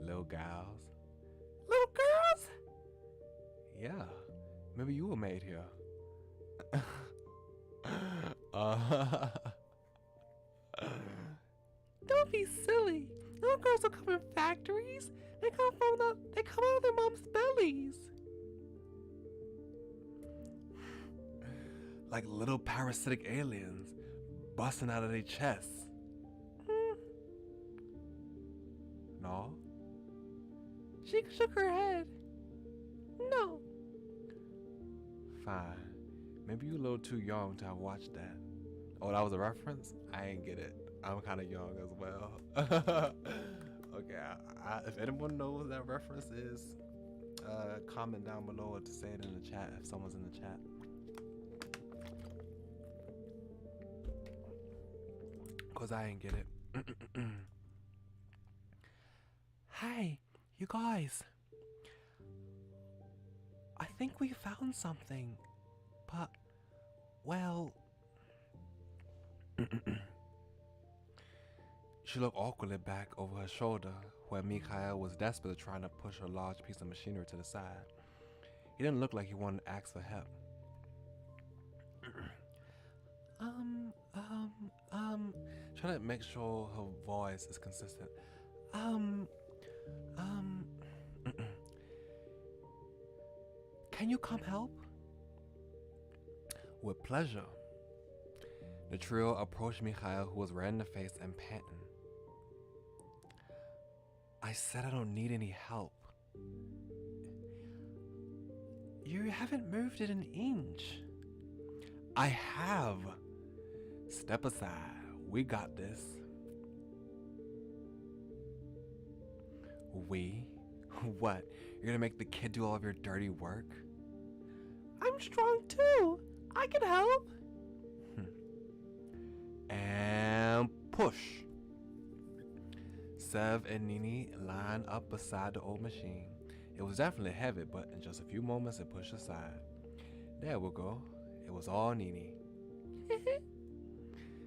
little gals. Little girls? Yeah. Maybe you were made here. Don't be silly. Little girls don't come in factories. They come out of their mom's bellies. Like little parasitic aliens busting out of their chests. No? She shook her head. No. Fine. Maybe you're a little too young to have watched that. Oh, that was a reference? I ain't get it. I'm kind of young as well. Okay, if anyone knows what that reference is, comment down below to say it in the chat if someone's in the chat. Cause I ain't get it. Hey, you guys. I think we found something. But, well... She looked awkwardly back over her shoulder, where Mikhail was desperately trying to push a large piece of machinery to the side. He didn't look like he wanted to ask for help. Trying to make sure her voice is consistent. Can you come help? With pleasure. The trio approached Mikhail, who was red in the face and panting. I said I don't need any help. You haven't moved it an inch. I have. Step aside. We got this. We? What? You're gonna make the kid do all of your dirty work? I'm strong too. I can help. And push. Sev and Nini lined up beside the old machine. It was definitely heavy, but in just a few moments it pushed aside. There we go. It was all Nini.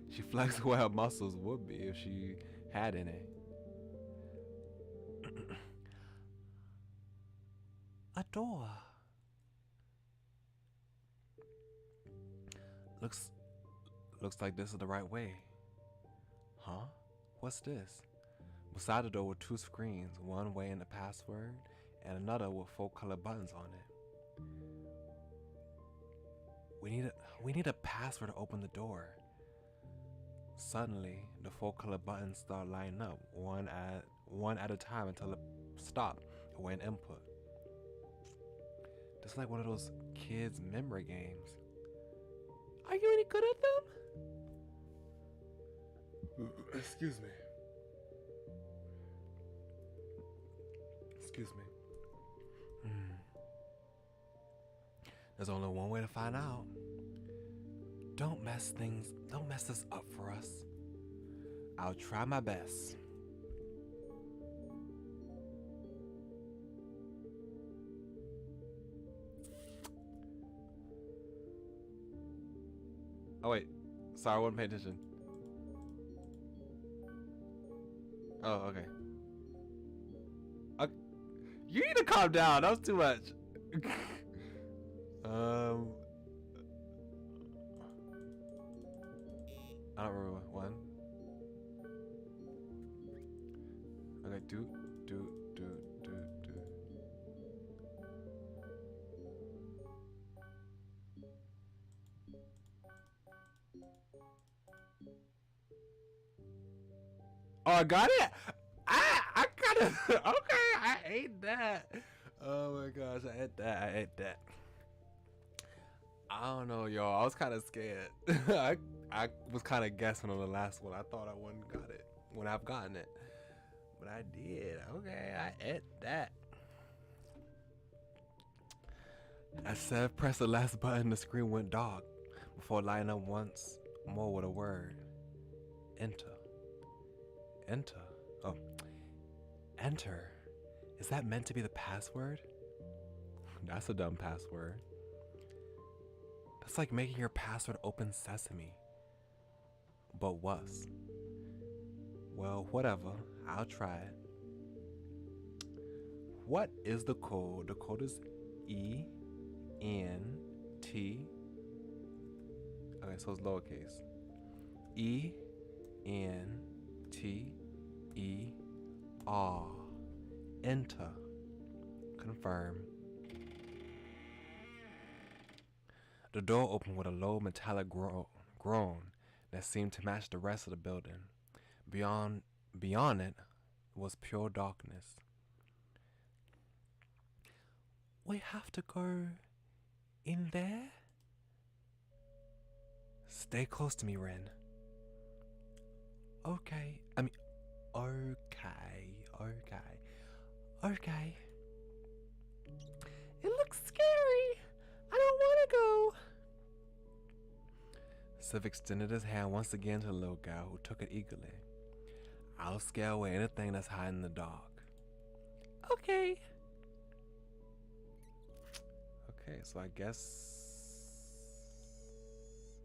She flexed where her muscles would be if she had any. A door. Looks like this is the right way. Huh? What's this? Beside the door were two screens, one weighing the password and another with 4 colored buttons on it. We need a password to open the door. Suddenly, the 4 colored buttons start lining up, one at a time until it stopped awaiting input. Just like one of those kids' memory games. Are you any good at them? Excuse me. There's only one way to find out. Don't mess this up for us. I'll try my best. Oh wait, sorry, I wasn't paying attention. Oh, okay. You need to calm down. That was too much. I don't remember. One. Okay, do. Oh, I got it. I kind of okay. I ate that. Oh my gosh, I ate that. I don't know, y'all. I was kind of scared. I was kind of guessing on the last one. I thought I wouldn't got it when I've gotten it, but I did. Okay, I ate that. As Sev pressed the last button, the screen went dark before lighting up once more with a word: enter. Enter. Oh, enter. Is that meant to be the password? That's a dumb password. That's like making your password open sesame. But worse. Well, whatever. I'll try it. What is the code? The code is E-N-T. Okay, so it's lowercase. E-N-T-E-R. Enter. Confirm. The door opened with a low metallic groan that seemed to match the rest of the building. Beyond it was pure darkness. We have to go in there? Stay close to me, Ren. Okay. Okay. It looks scary. I don't want to go. Sev extended his hand once again to the little guy, who took it eagerly. I'll scare away anything that's hiding in the dark. Okay. Okay, so I guess...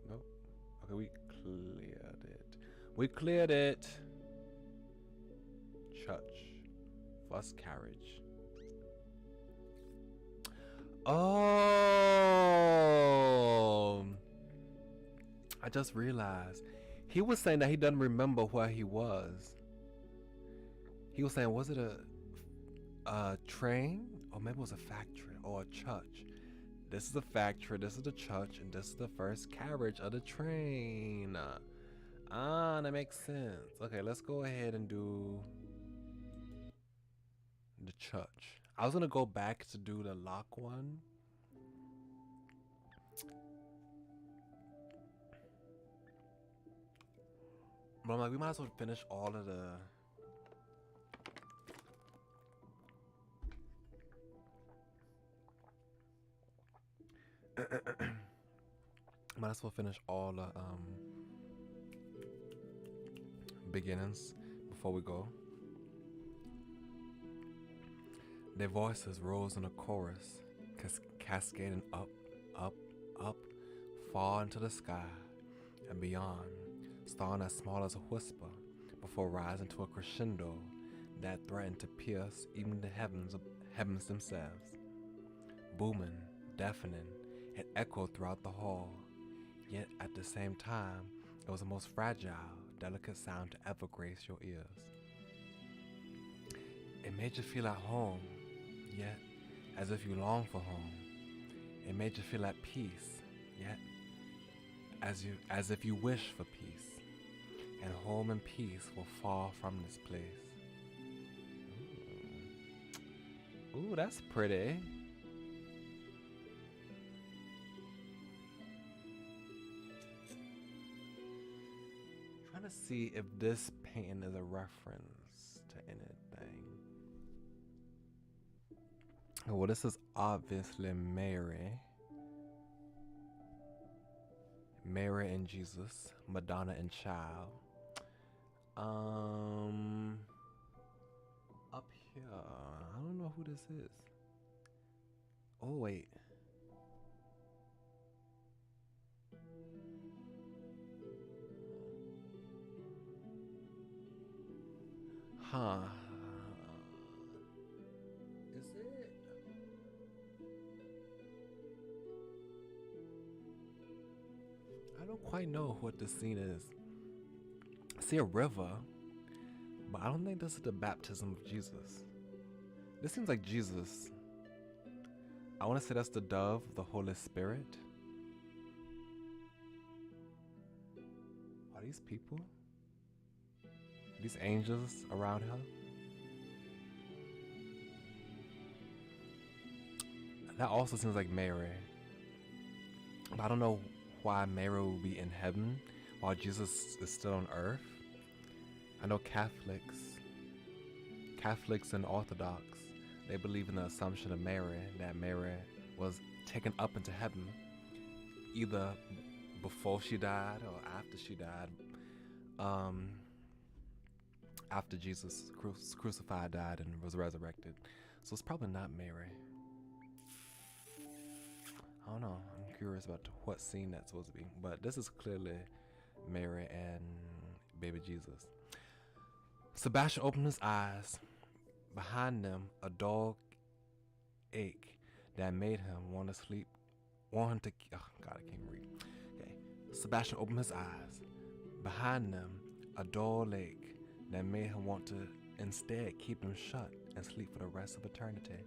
Nope. Okay, we cleared it. bus carriage. Oh, I just realized he was saying that he doesn't remember where he was. He was saying, was it a train, or maybe it was a factory or a church? This is the factory, this is the church, and this is the first carriage of the train. That makes sense. Okay, let's go ahead and do the church. I was gonna go back to do the lock one. But I'm like, we might as well finish all of the... might as well finish all the beginnings before we go. Their voices rose in a chorus, cascading up, up, far into the sky and beyond, starting as small as a whisper before rising to a crescendo that threatened to pierce even the heavens themselves. Booming, deafening, it echoed throughout the hall, yet at the same time, it was the most fragile, delicate sound to ever grace your ears. It made you feel at home, yet as if you long for home. It made you feel at peace, yet as if you wish for peace. And home and peace were far from this place. Ooh, that's pretty. Trying to see if this painting is a reference to anything. Well, this is obviously Mary. Mary and Jesus, Madonna and Child. Up here, I don't know who this is. Oh wait. Huh. Is it? I don't quite know what this scene is. I see a river, but I don't think this is the baptism of Jesus. This seems like Jesus. I want to say that's the dove, the Holy Spirit. Are these people? These angels around her? That also seems like Mary. But I don't know why Mary will be in heaven while Jesus is still on earth. I know Catholics and Orthodox, they believe in the assumption of Mary, that Mary was taken up into heaven either before she died or after she died. After Jesus crucified, died, and was resurrected. So it's probably not Mary. I don't know. I'm curious about what scene that's supposed to be. But this is clearly Mary and baby Jesus. Sebastian opened his eyes. Behind them, a dull ache that made him want to sleep. Want him to... Oh, God, I can't read. Okay. Sebastian opened his eyes. Behind them, a dull ache that made him want to instead keep them shut and sleep for the rest of eternity.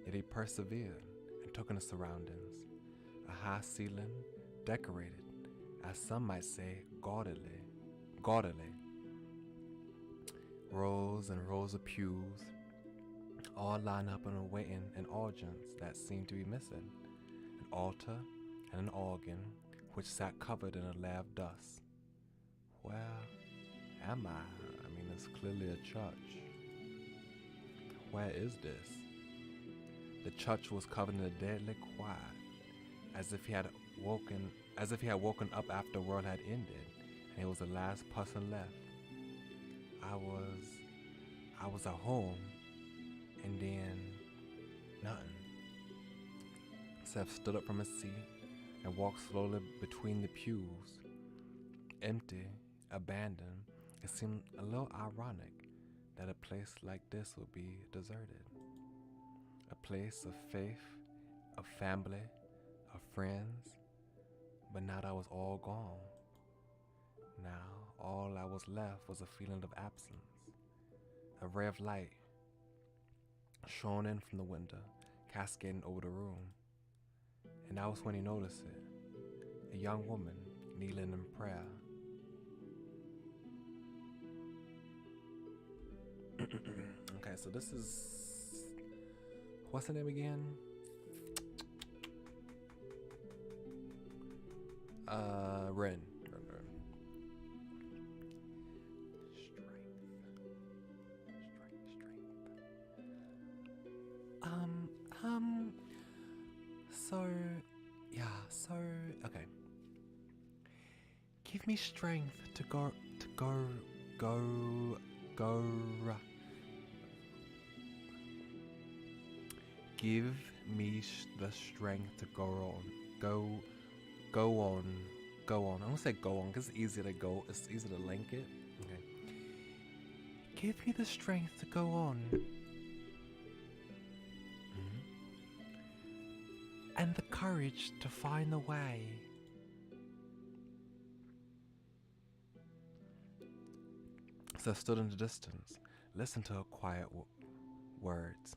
Yet he persevered and took in the surroundings. A high ceiling, decorated, as some might say, gaudily. Rows and rows of pews, all lined up and awaiting an audience that seemed to be missing. An altar and an organ, which sat covered in a layer of dust. Where am I? I mean, it's clearly a church. Where is this? The church was covered in a deadly quiet, as if he had woken up after the world had ended, and he was the last person left. I was at home, and then nothing. Seth stood up from his seat and walked slowly between the pews. Empty, abandoned, it seemed a little ironic that a place like this would be deserted. A place of faith, of family, of friends, but now that was all gone. Now all that was left was a feeling of absence. A ray of light shone in from the window, cascading over the room. And that was when he noticed it. A young woman kneeling in prayer. Okay, so this is... What's her name again? Ren. Okay. Give me strength to go. Give me the strength to go on. Go on. I'm gonna say go on because it's easy to go. It's easy to link it. Okay. Give me the strength to go on. And the courage to find the way. So I stood in the distance, listened to her quiet words.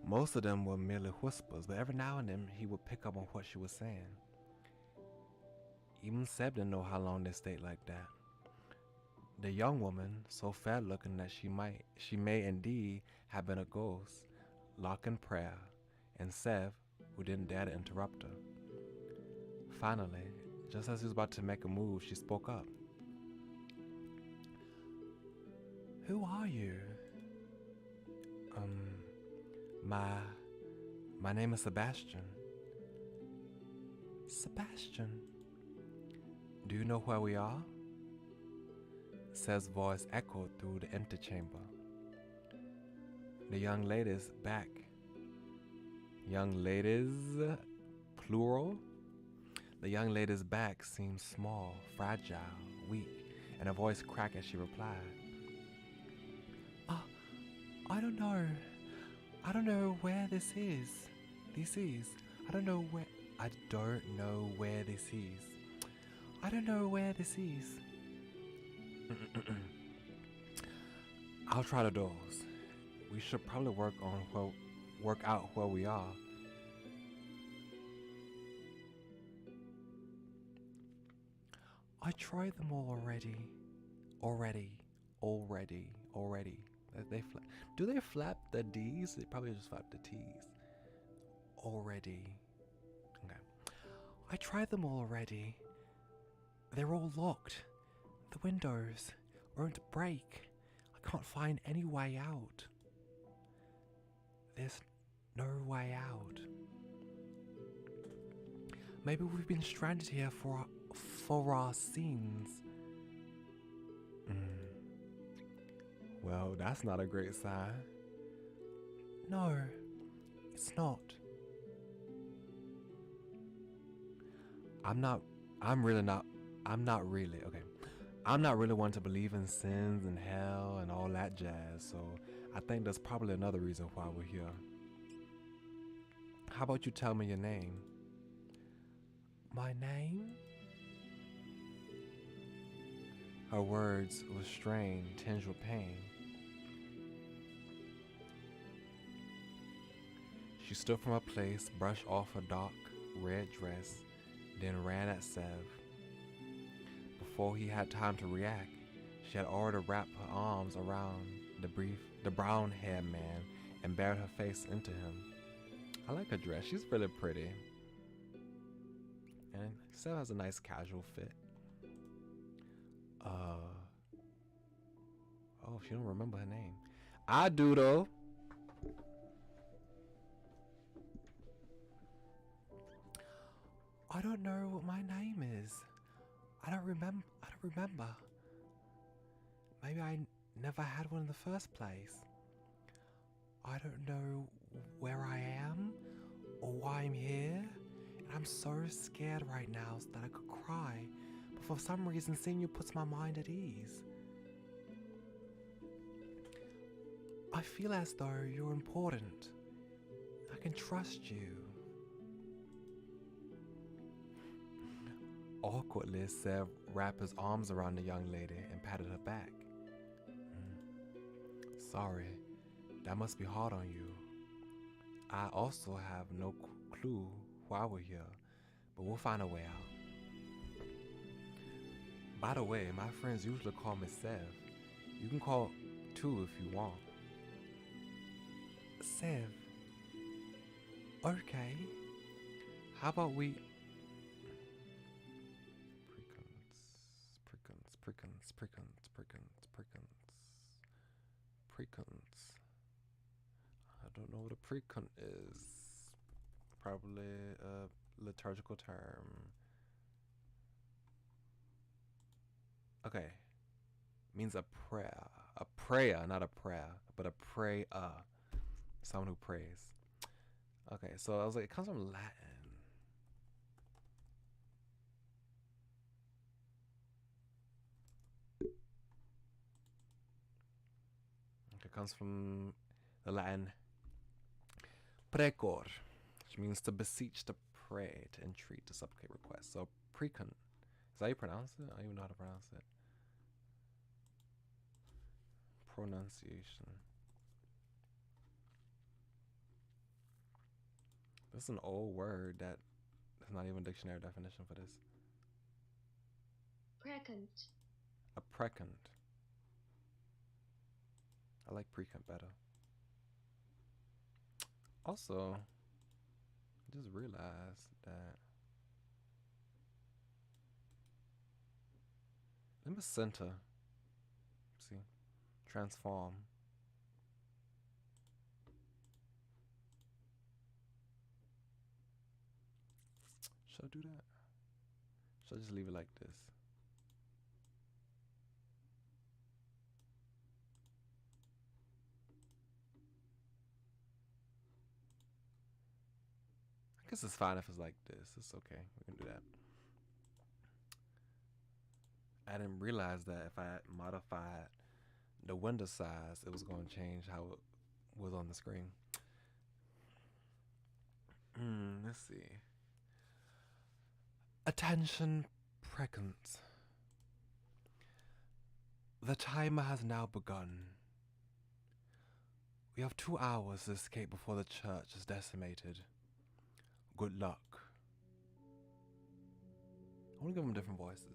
Most of them were merely whispers, but every now and then he would pick up on what she was saying. Even Seb didn't know how long they stayed like that. The young woman, so fair looking that she may indeed have been a ghost, locked in prayer, and Seb, who didn't dare to interrupt her. Finally, just as he was about to make a move, she spoke up. Who are you? My name is Sebastian. Sebastian? Do you know where we are? Seb's voice echoed through the empty chamber. The young lady's back. Young ladies, plural? The young lady's back seemed small, fragile, weak, and her voice cracked as she replied. I don't know. I don't know where this is. I don't know where this is. I don't know where this is. I'll try the doors. We should probably work out where we are. I tried them all already. Do they flap the D's? They probably just flap the T's. Already. Okay. I tried them all already. They're all locked. The windows won't break. I can't find any way out. There's no way out. Maybe we've been stranded here for our sins. Well, that's not a great sign. No, it's not. I'm not really one to believe in sins and hell and all that jazz, so I think that's probably another reason why we're here. How about you tell me your name? My name? Her words were strained, tinged with pain. She stood from her place, brushed off her dark red dress, then ran at Sev. Before he had time to react, she had already wrapped her arms around the brown-haired man and buried her face into him. I like her dress. She's really pretty. And Sev has a nice casual fit. Oh, she don't remember her name. I do though. I don't know what my name is. I don't remember. Maybe I never had one in the first place. I don't know where I am or why I'm here. And I'm so scared right now that I could cry. But for some reason, seeing you puts my mind at ease. I feel as though you're important. I can trust you. Awkwardly, Sev wrapped his arms around the young lady and patted her back. Sorry, that must be hard on you. I also have no clue why we're here, but we'll find a way out. By the way, my friends usually call me Sev. You can call too if you want. Sev. Okay. How about we... Precons. I don't know what a precon is. Probably a liturgical term. Okay. Means a prayer. A prayer, not a prayer, but a prayer. Someone who prays. Okay, so I was like, it comes from Latin. It comes from the Latin precor, which means to beseech, to pray, to entreat, to supplicate, request. So precon. Is that how you pronounce it? I don't even know how to pronounce it. Pronunciation. This is an old word that there's not even a dictionary definition for this. Precant. A precant. I like precant better. Also, I just realized that limacenta, see, transform. Should I do that? Should I just leave it like this? I guess it's fine if it's like this. It's okay. We can do that. I didn't realize that if I modified the window size, it was going to change how it was on the screen. Let's see. Attention, precons. The timer has now begun. We have 2 hours to escape before the church is decimated. Good luck. I want to give them different voices.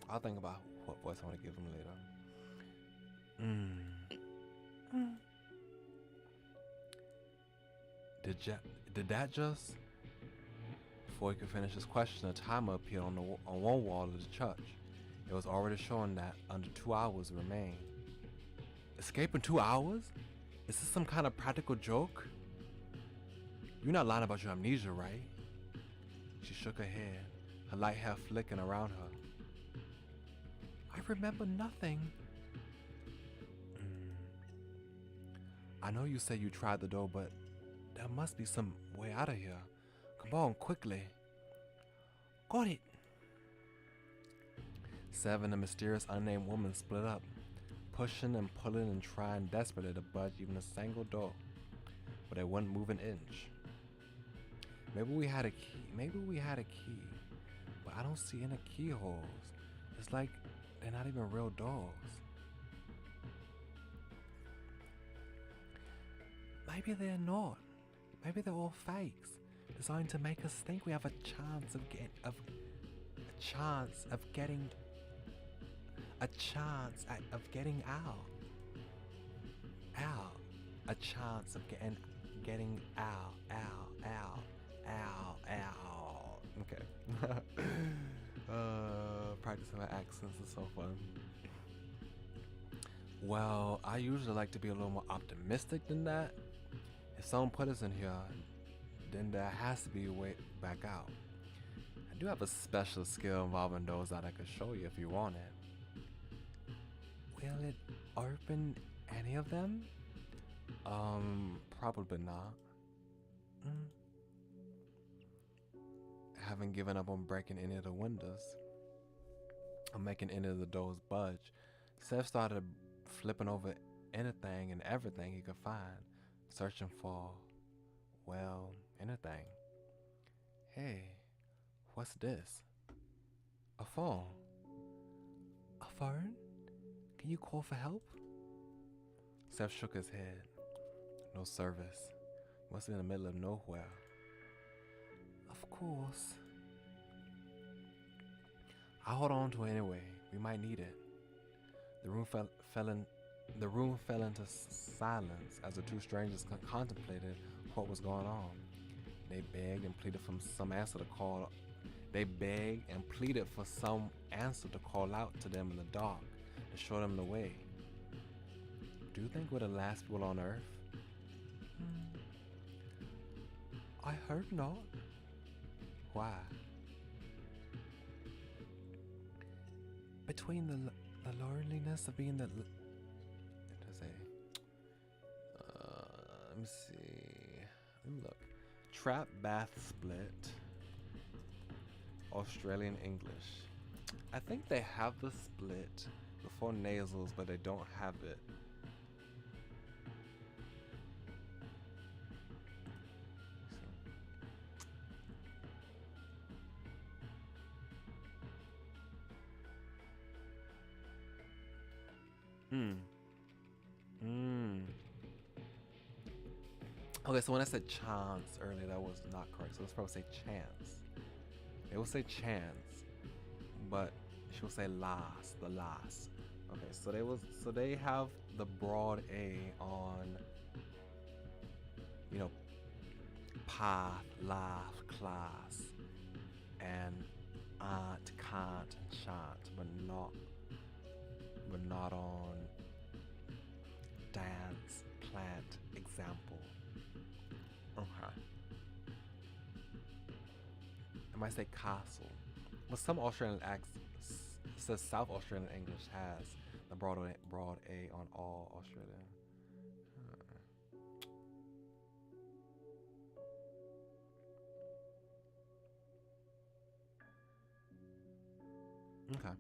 I'll think about what voice I want to give them later. Did that just? Before he could finish his question, a timer appeared on one wall of the church. It was already showing that under 2 hours remain. Escape in 2 hours? Is this some kind of practical joke? You're not lying about your amnesia, right? She shook her head, her light hair flicking around her. I remember nothing. I know you said you tried the door, but there must be some way out of here. Come on, quickly. Got it. Sev and the mysterious unnamed woman split up, pushing and pulling and trying desperately to budge even a single door, but they wouldn't move an inch. Maybe we had a key, but I don't see any keyholes. It's like they're not even real doors. Maybe they're not. Maybe they're all fakes, designed to make us think we have a chance of getting out. A chance of getting out. Okay. Practicing my accents is so fun. Well, I usually like to be a little more optimistic than that. If someone put us in here, then there has to be a way back out. I do have a special skill involving those that I could show you if you want it. Will it open any of them? Probably not. haven't given up on breaking any of the windows or making any of the doors budge, Seth started flipping over anything and everything he could find, searching for, well, anything. Hey, what's this? A phone. A phone? Can you call for help? Seth shook his head. No service. Must be in the middle of nowhere. Of course. I'll hold on to it anyway. We might need it. The room fell into silence as the two strangers contemplated what was going on. They begged and pleaded for some answer to call. They begged and pleaded for some answer to call out to them in the dark to show them the way. Do you think we're the last people on Earth? I hope not. Why? Between the loneliness of being the... Let me see. Let me look. Trap, bath, split. Australian English. I think they have the split before nasals, but they don't have it. Okay, so when I said chance earlier, that was not correct. So let's probably say chance. They will say chance, but she'll say last, the last. Okay, so they have the broad A on, path, laugh, class, and aunt, can't, and shan't, but not on dance, plant, example. Okay. I might say castle. But some Australian says South Australian English has the broad A on all Australian. Okay.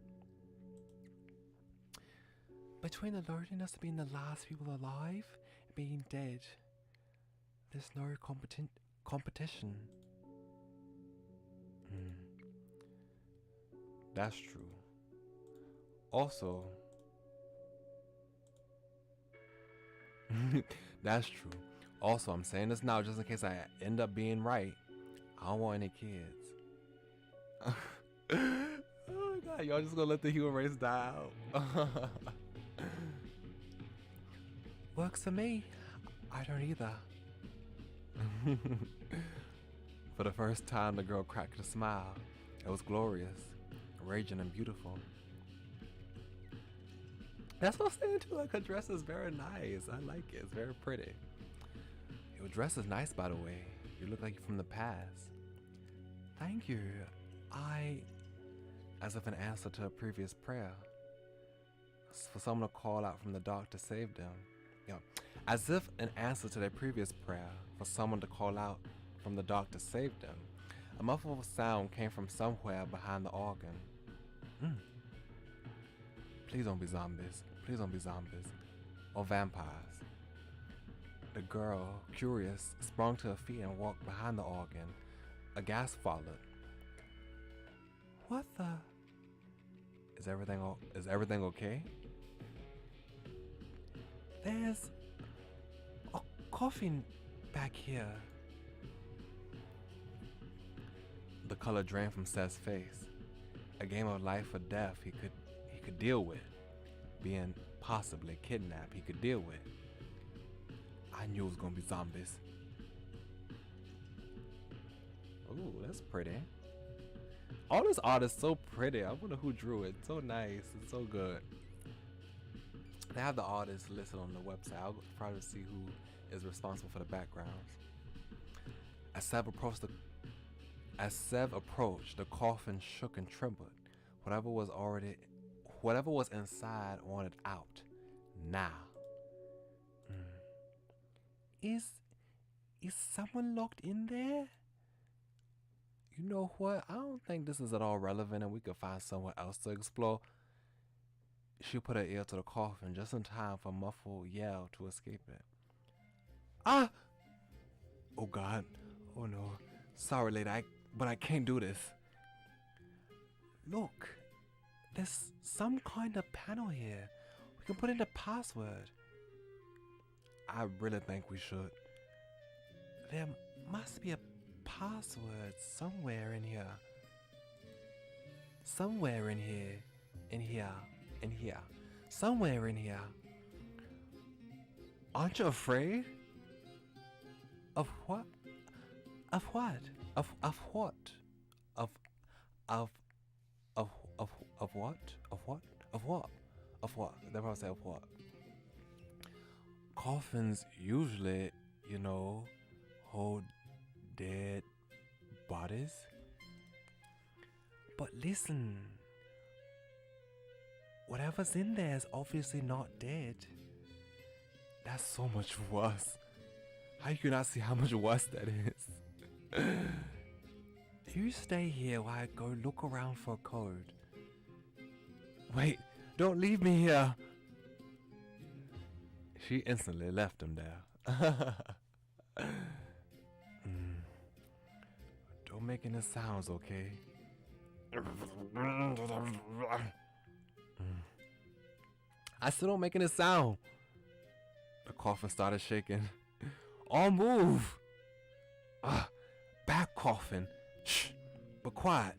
Between the loneliness of being the last people alive and being dead, there's no competition. That's true. Also, that's true. Also, I'm saying this now just in case I end up being right. I don't want any kids. Oh my god, y'all just gonna let the human race die out. Works for me. I don't either. For the first time, the girl cracked a smile. It was glorious, raging and beautiful. That's what I'm saying too. Like, her dress is very nice. I like it. It's very pretty. Your dress is nice, by the way. You look like you're from the past. Thank you. As if an answer to a previous prayer. For someone to call out from the dark to save them. As if an answer to their previous prayer. For someone to call out from the dark to save them. A muffled sound came from somewhere behind the organ. Please don't be zombies. Please don't be zombies. Or vampires. The girl, curious, sprung to her feet and walked behind the organ. A gasp followed. What the? Is everything okay? There's a coffin back here. The color drained from Seth's face. A game of life or death he could deal with. Being possibly kidnapped he could deal with. I knew it was gonna be zombies. Ooh, that's pretty. All this art is so pretty. I wonder who drew it. So nice. It's so good. They have the artists listed on the website. I'll probably see who is responsible for the backgrounds. As Sev approached, the coffin shook and trembled. Whatever was inside wanted out. Now. Is someone locked in there? know what? I don't think this is at all relevant and we could find somewhere else to explore. She put her ear to the coffin just in time for a muffled yell to escape it. Ah! Oh God. Oh no. Sorry, lady, but I can't do this. Look, there's some kind of panel here. We can put in the password. I really think we should. There must be a password somewhere in here. Somewhere in here. In here. In here. Somewhere in here. Aren't you afraid? Of what? Of what? Of what? Of what? Of what? Of what? Of what? They probably say of what? Coffins usually, hold dead bodies. But listen, whatever's in there is obviously not dead. That's so much worse. How you cannot see how much worse that is? You stay here while I go look around for a code. Wait, don't leave me here. She instantly left him there. Don't make any sounds, okay? I still don't make any sound. The coffin started shaking. All move. Back, coffin. Shh, but quiet.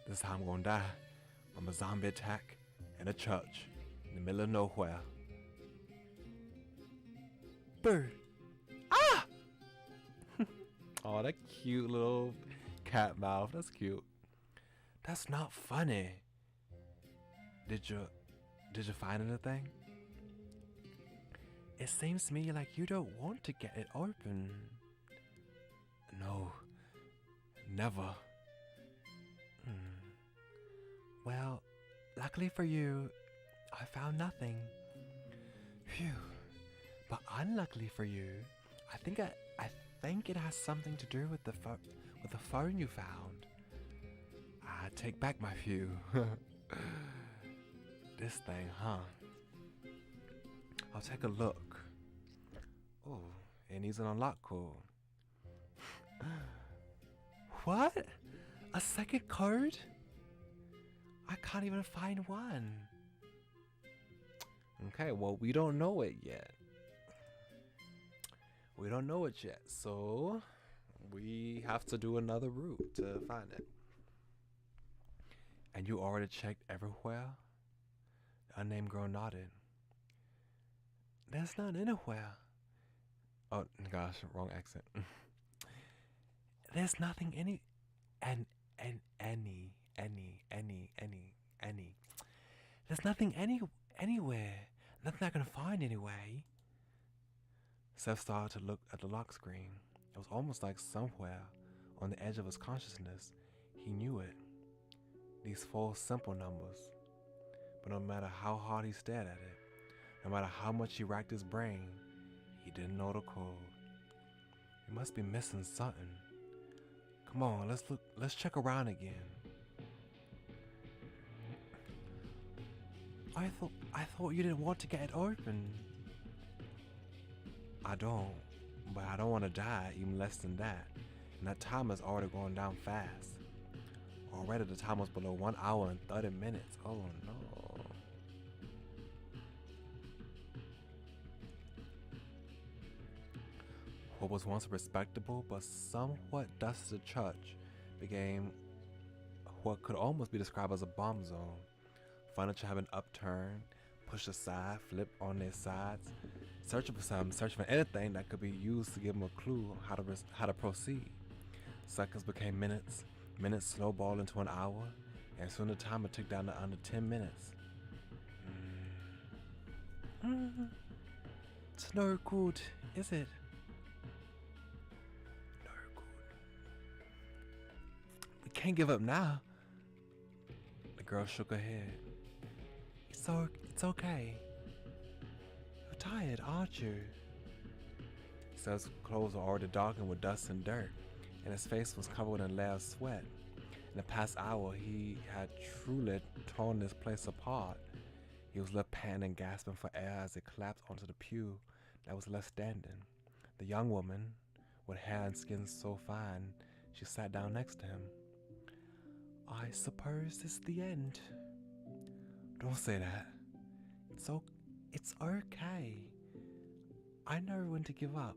This is how I'm gonna die. From a zombie attack in a church in the middle of nowhere. Bird. Ah! Oh, that cute little cat mouth. That's cute. That's not funny. Did you find anything? It seems to me like you don't want to get it open. No, never. Well, luckily for you, I found nothing. Phew. But unluckily for you, I think it has something to do with the phone you found. I take back my few. This thing, huh? I'll take a look. Oh, it needs an unlock code. What? A second code? I can't even find one. Okay, well, we don't know it yet. We don't know it yet, so we have to do another route to find it. And you already checked everywhere? The unnamed girl nodded. There's none anywhere. Oh gosh, wrong accent. There's nothing any. There's nothing anywhere. Nothing I can find anyway. Seth started to look at the lock screen. It was almost like somewhere on the edge of his consciousness, he knew it. These four simple numbers. But no matter how hard he stared at it, no matter how much he racked his brain, he didn't know the code. He must be missing something. Come on, let's check around again. I thought you didn't want to get it open. I don't, but I don't want to die even less than that. And that time is already going down fast. Already the time was below 1 hour and 30 minutes. Oh no. What was once a respectable but somewhat dusty church became what could almost be described as a bomb zone. Furniture had been upturned, pushed aside, flipped on their sides, searching for anything that could be used to give them a clue on how to proceed. Seconds became minutes, minutes snowballed into an hour, and soon the timer ticked down to under 10 minutes. It's no good, is it? No good. We can't give up now. The girl shook her head. It's okay. You're tired, aren't you? Seth's clothes were already darkened with dust and dirt, and his face was covered in a layer of sweat. In the past hour, he had truly torn this place apart. He was left panting and gasping for air as he collapsed onto the pew that was left standing. The young woman, with hair and skin so fine, she sat down next to him. I suppose this is the end. Don't say that. It's okay. I know when to give up.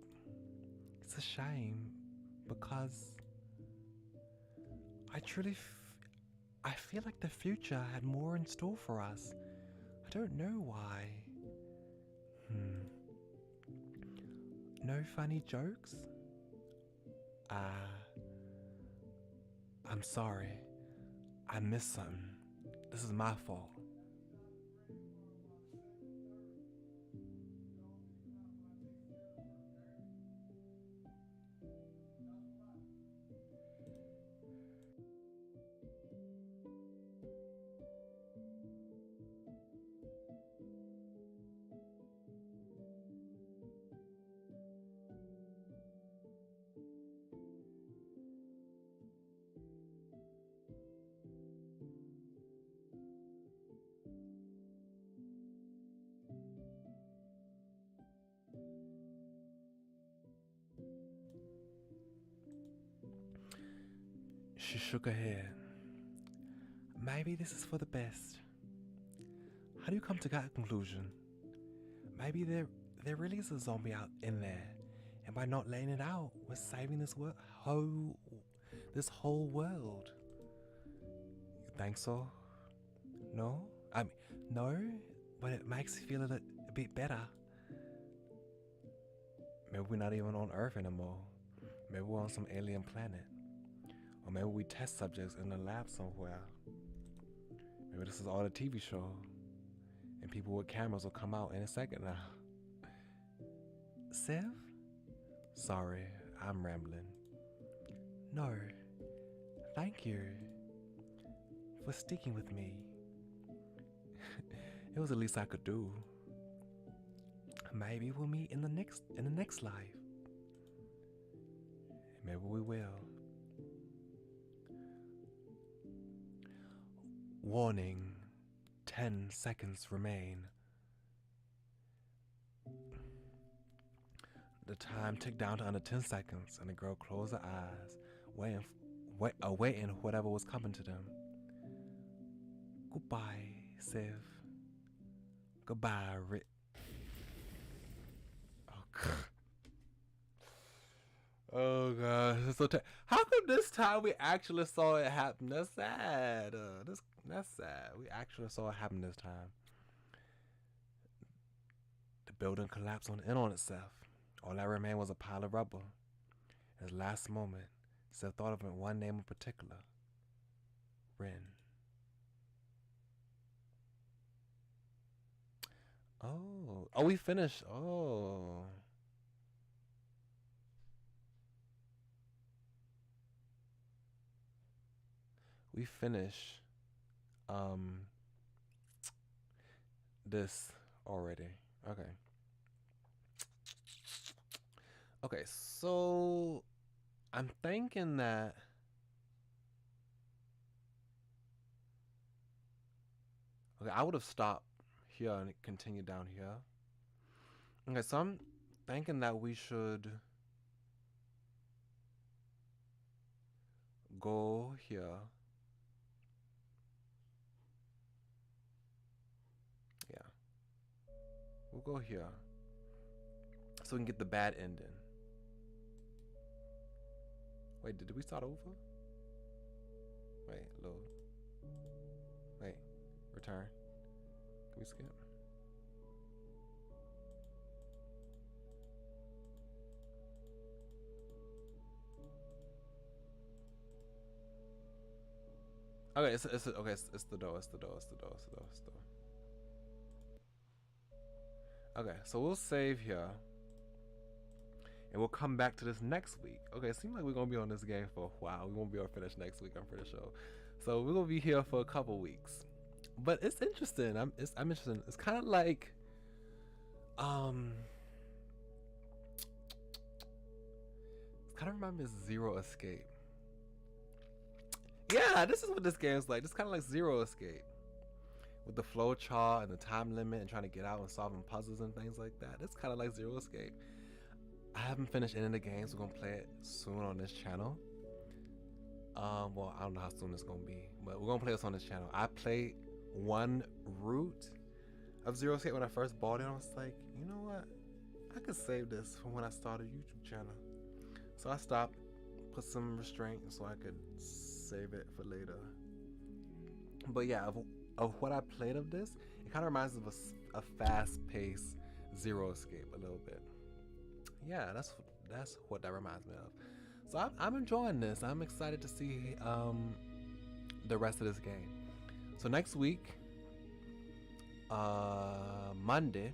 It's a shame because I feel like the future had more in store for us. I don't know why. No funny jokes? I'm sorry. I missed something. This is my fault. She shook her head. Maybe this is for the best. How do you come to that conclusion? Maybe there really is a zombie out in there, and by not letting it out, we're saving this whole world. You think so? No? I mean, no, but it makes you feel a bit better. Maybe we're not even on Earth anymore. Maybe we're on some alien planet. Or maybe we test subjects in a lab somewhere. Maybe this is all a TV show. And people with cameras will come out in a second now. Sev? Sorry, I'm rambling. No. Thank you for sticking with me. It was the least I could do. Maybe we'll meet in the next life. Maybe we will. Warning, 10 seconds remain. The time ticked down to under 10 seconds, and the girl closed her eyes, awaiting whatever was coming to them. Goodbye, Sev. Goodbye, Rick. Oh, God. Oh, God. So how come this time we actually saw it happen? That's sad. That's sad. We actually saw it happen this time. The building collapsed in on itself. All that remained was a pile of rubble. In his last moment, Seth thought of one name in particular. Ren. Oh, we finished. Oh. We finished this already. Okay, so I'm thinking that I would have stopped here and continued down here. Okay, so I'm thinking that we should go here. Yeah. We'll go here. So we can get the bad ending. Wait, did we start over? Wait, load. Wait, return. Can we skip? Okay, it's the door. It's the door. Okay, so we'll save here. And we'll come back to this next week. Okay, it seems like we're gonna be on this game for a while. We won't be able to finish next week, I'm pretty sure. So we're gonna be here for a couple weeks. But it's interesting. I'm interested. It's kind of like kind of reminds me of Zero Escape. Yeah, this is what this game's like. This kind of like Zero Escape, with the flow chart and the time limit and trying to get out and solving puzzles and things like that. It's kind of like Zero Escape. I haven't finished any of the games. We're gonna play it soon on this channel. Well, I don't know how soon it's gonna be, but we're gonna play this on this channel. I played one route of Zero Escape when I first bought it. I was like, you know what? I could save this from when I started a YouTube channel. So I stopped, put some restraint so I could save it for later. But yeah, of what I played of this, it kind of reminds me of a fast-paced Zero Escape a little bit. Yeah, that's what that reminds me of. So I'm enjoying this. I'm excited to see the rest of this game. So next week, Monday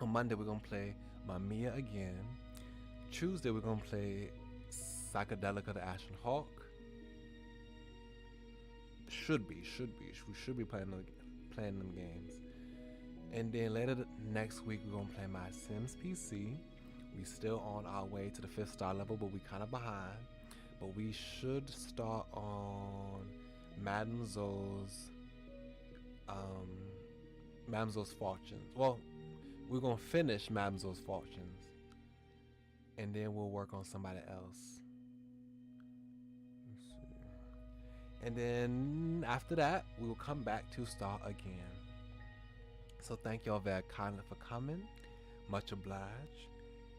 we're gonna play Mamiya again. Tuesday we're gonna play Psychedelica the Ashen Hawk. Should be. We should be playing them games. And then later next week we're gonna play My Sims PC. We still on our way to the 5th star level, but we kind of behind. But we should start on Madame Zoe's Fortunes. Well, we're gonna finish Madame Zoe's Fortunes, and then we'll work on somebody else. Let's see. And then after that, we will come back to start again. So thank y'all very kindly for coming. Much obliged.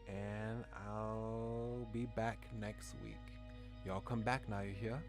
And I'll be back next week. Y'all come back now, you hear?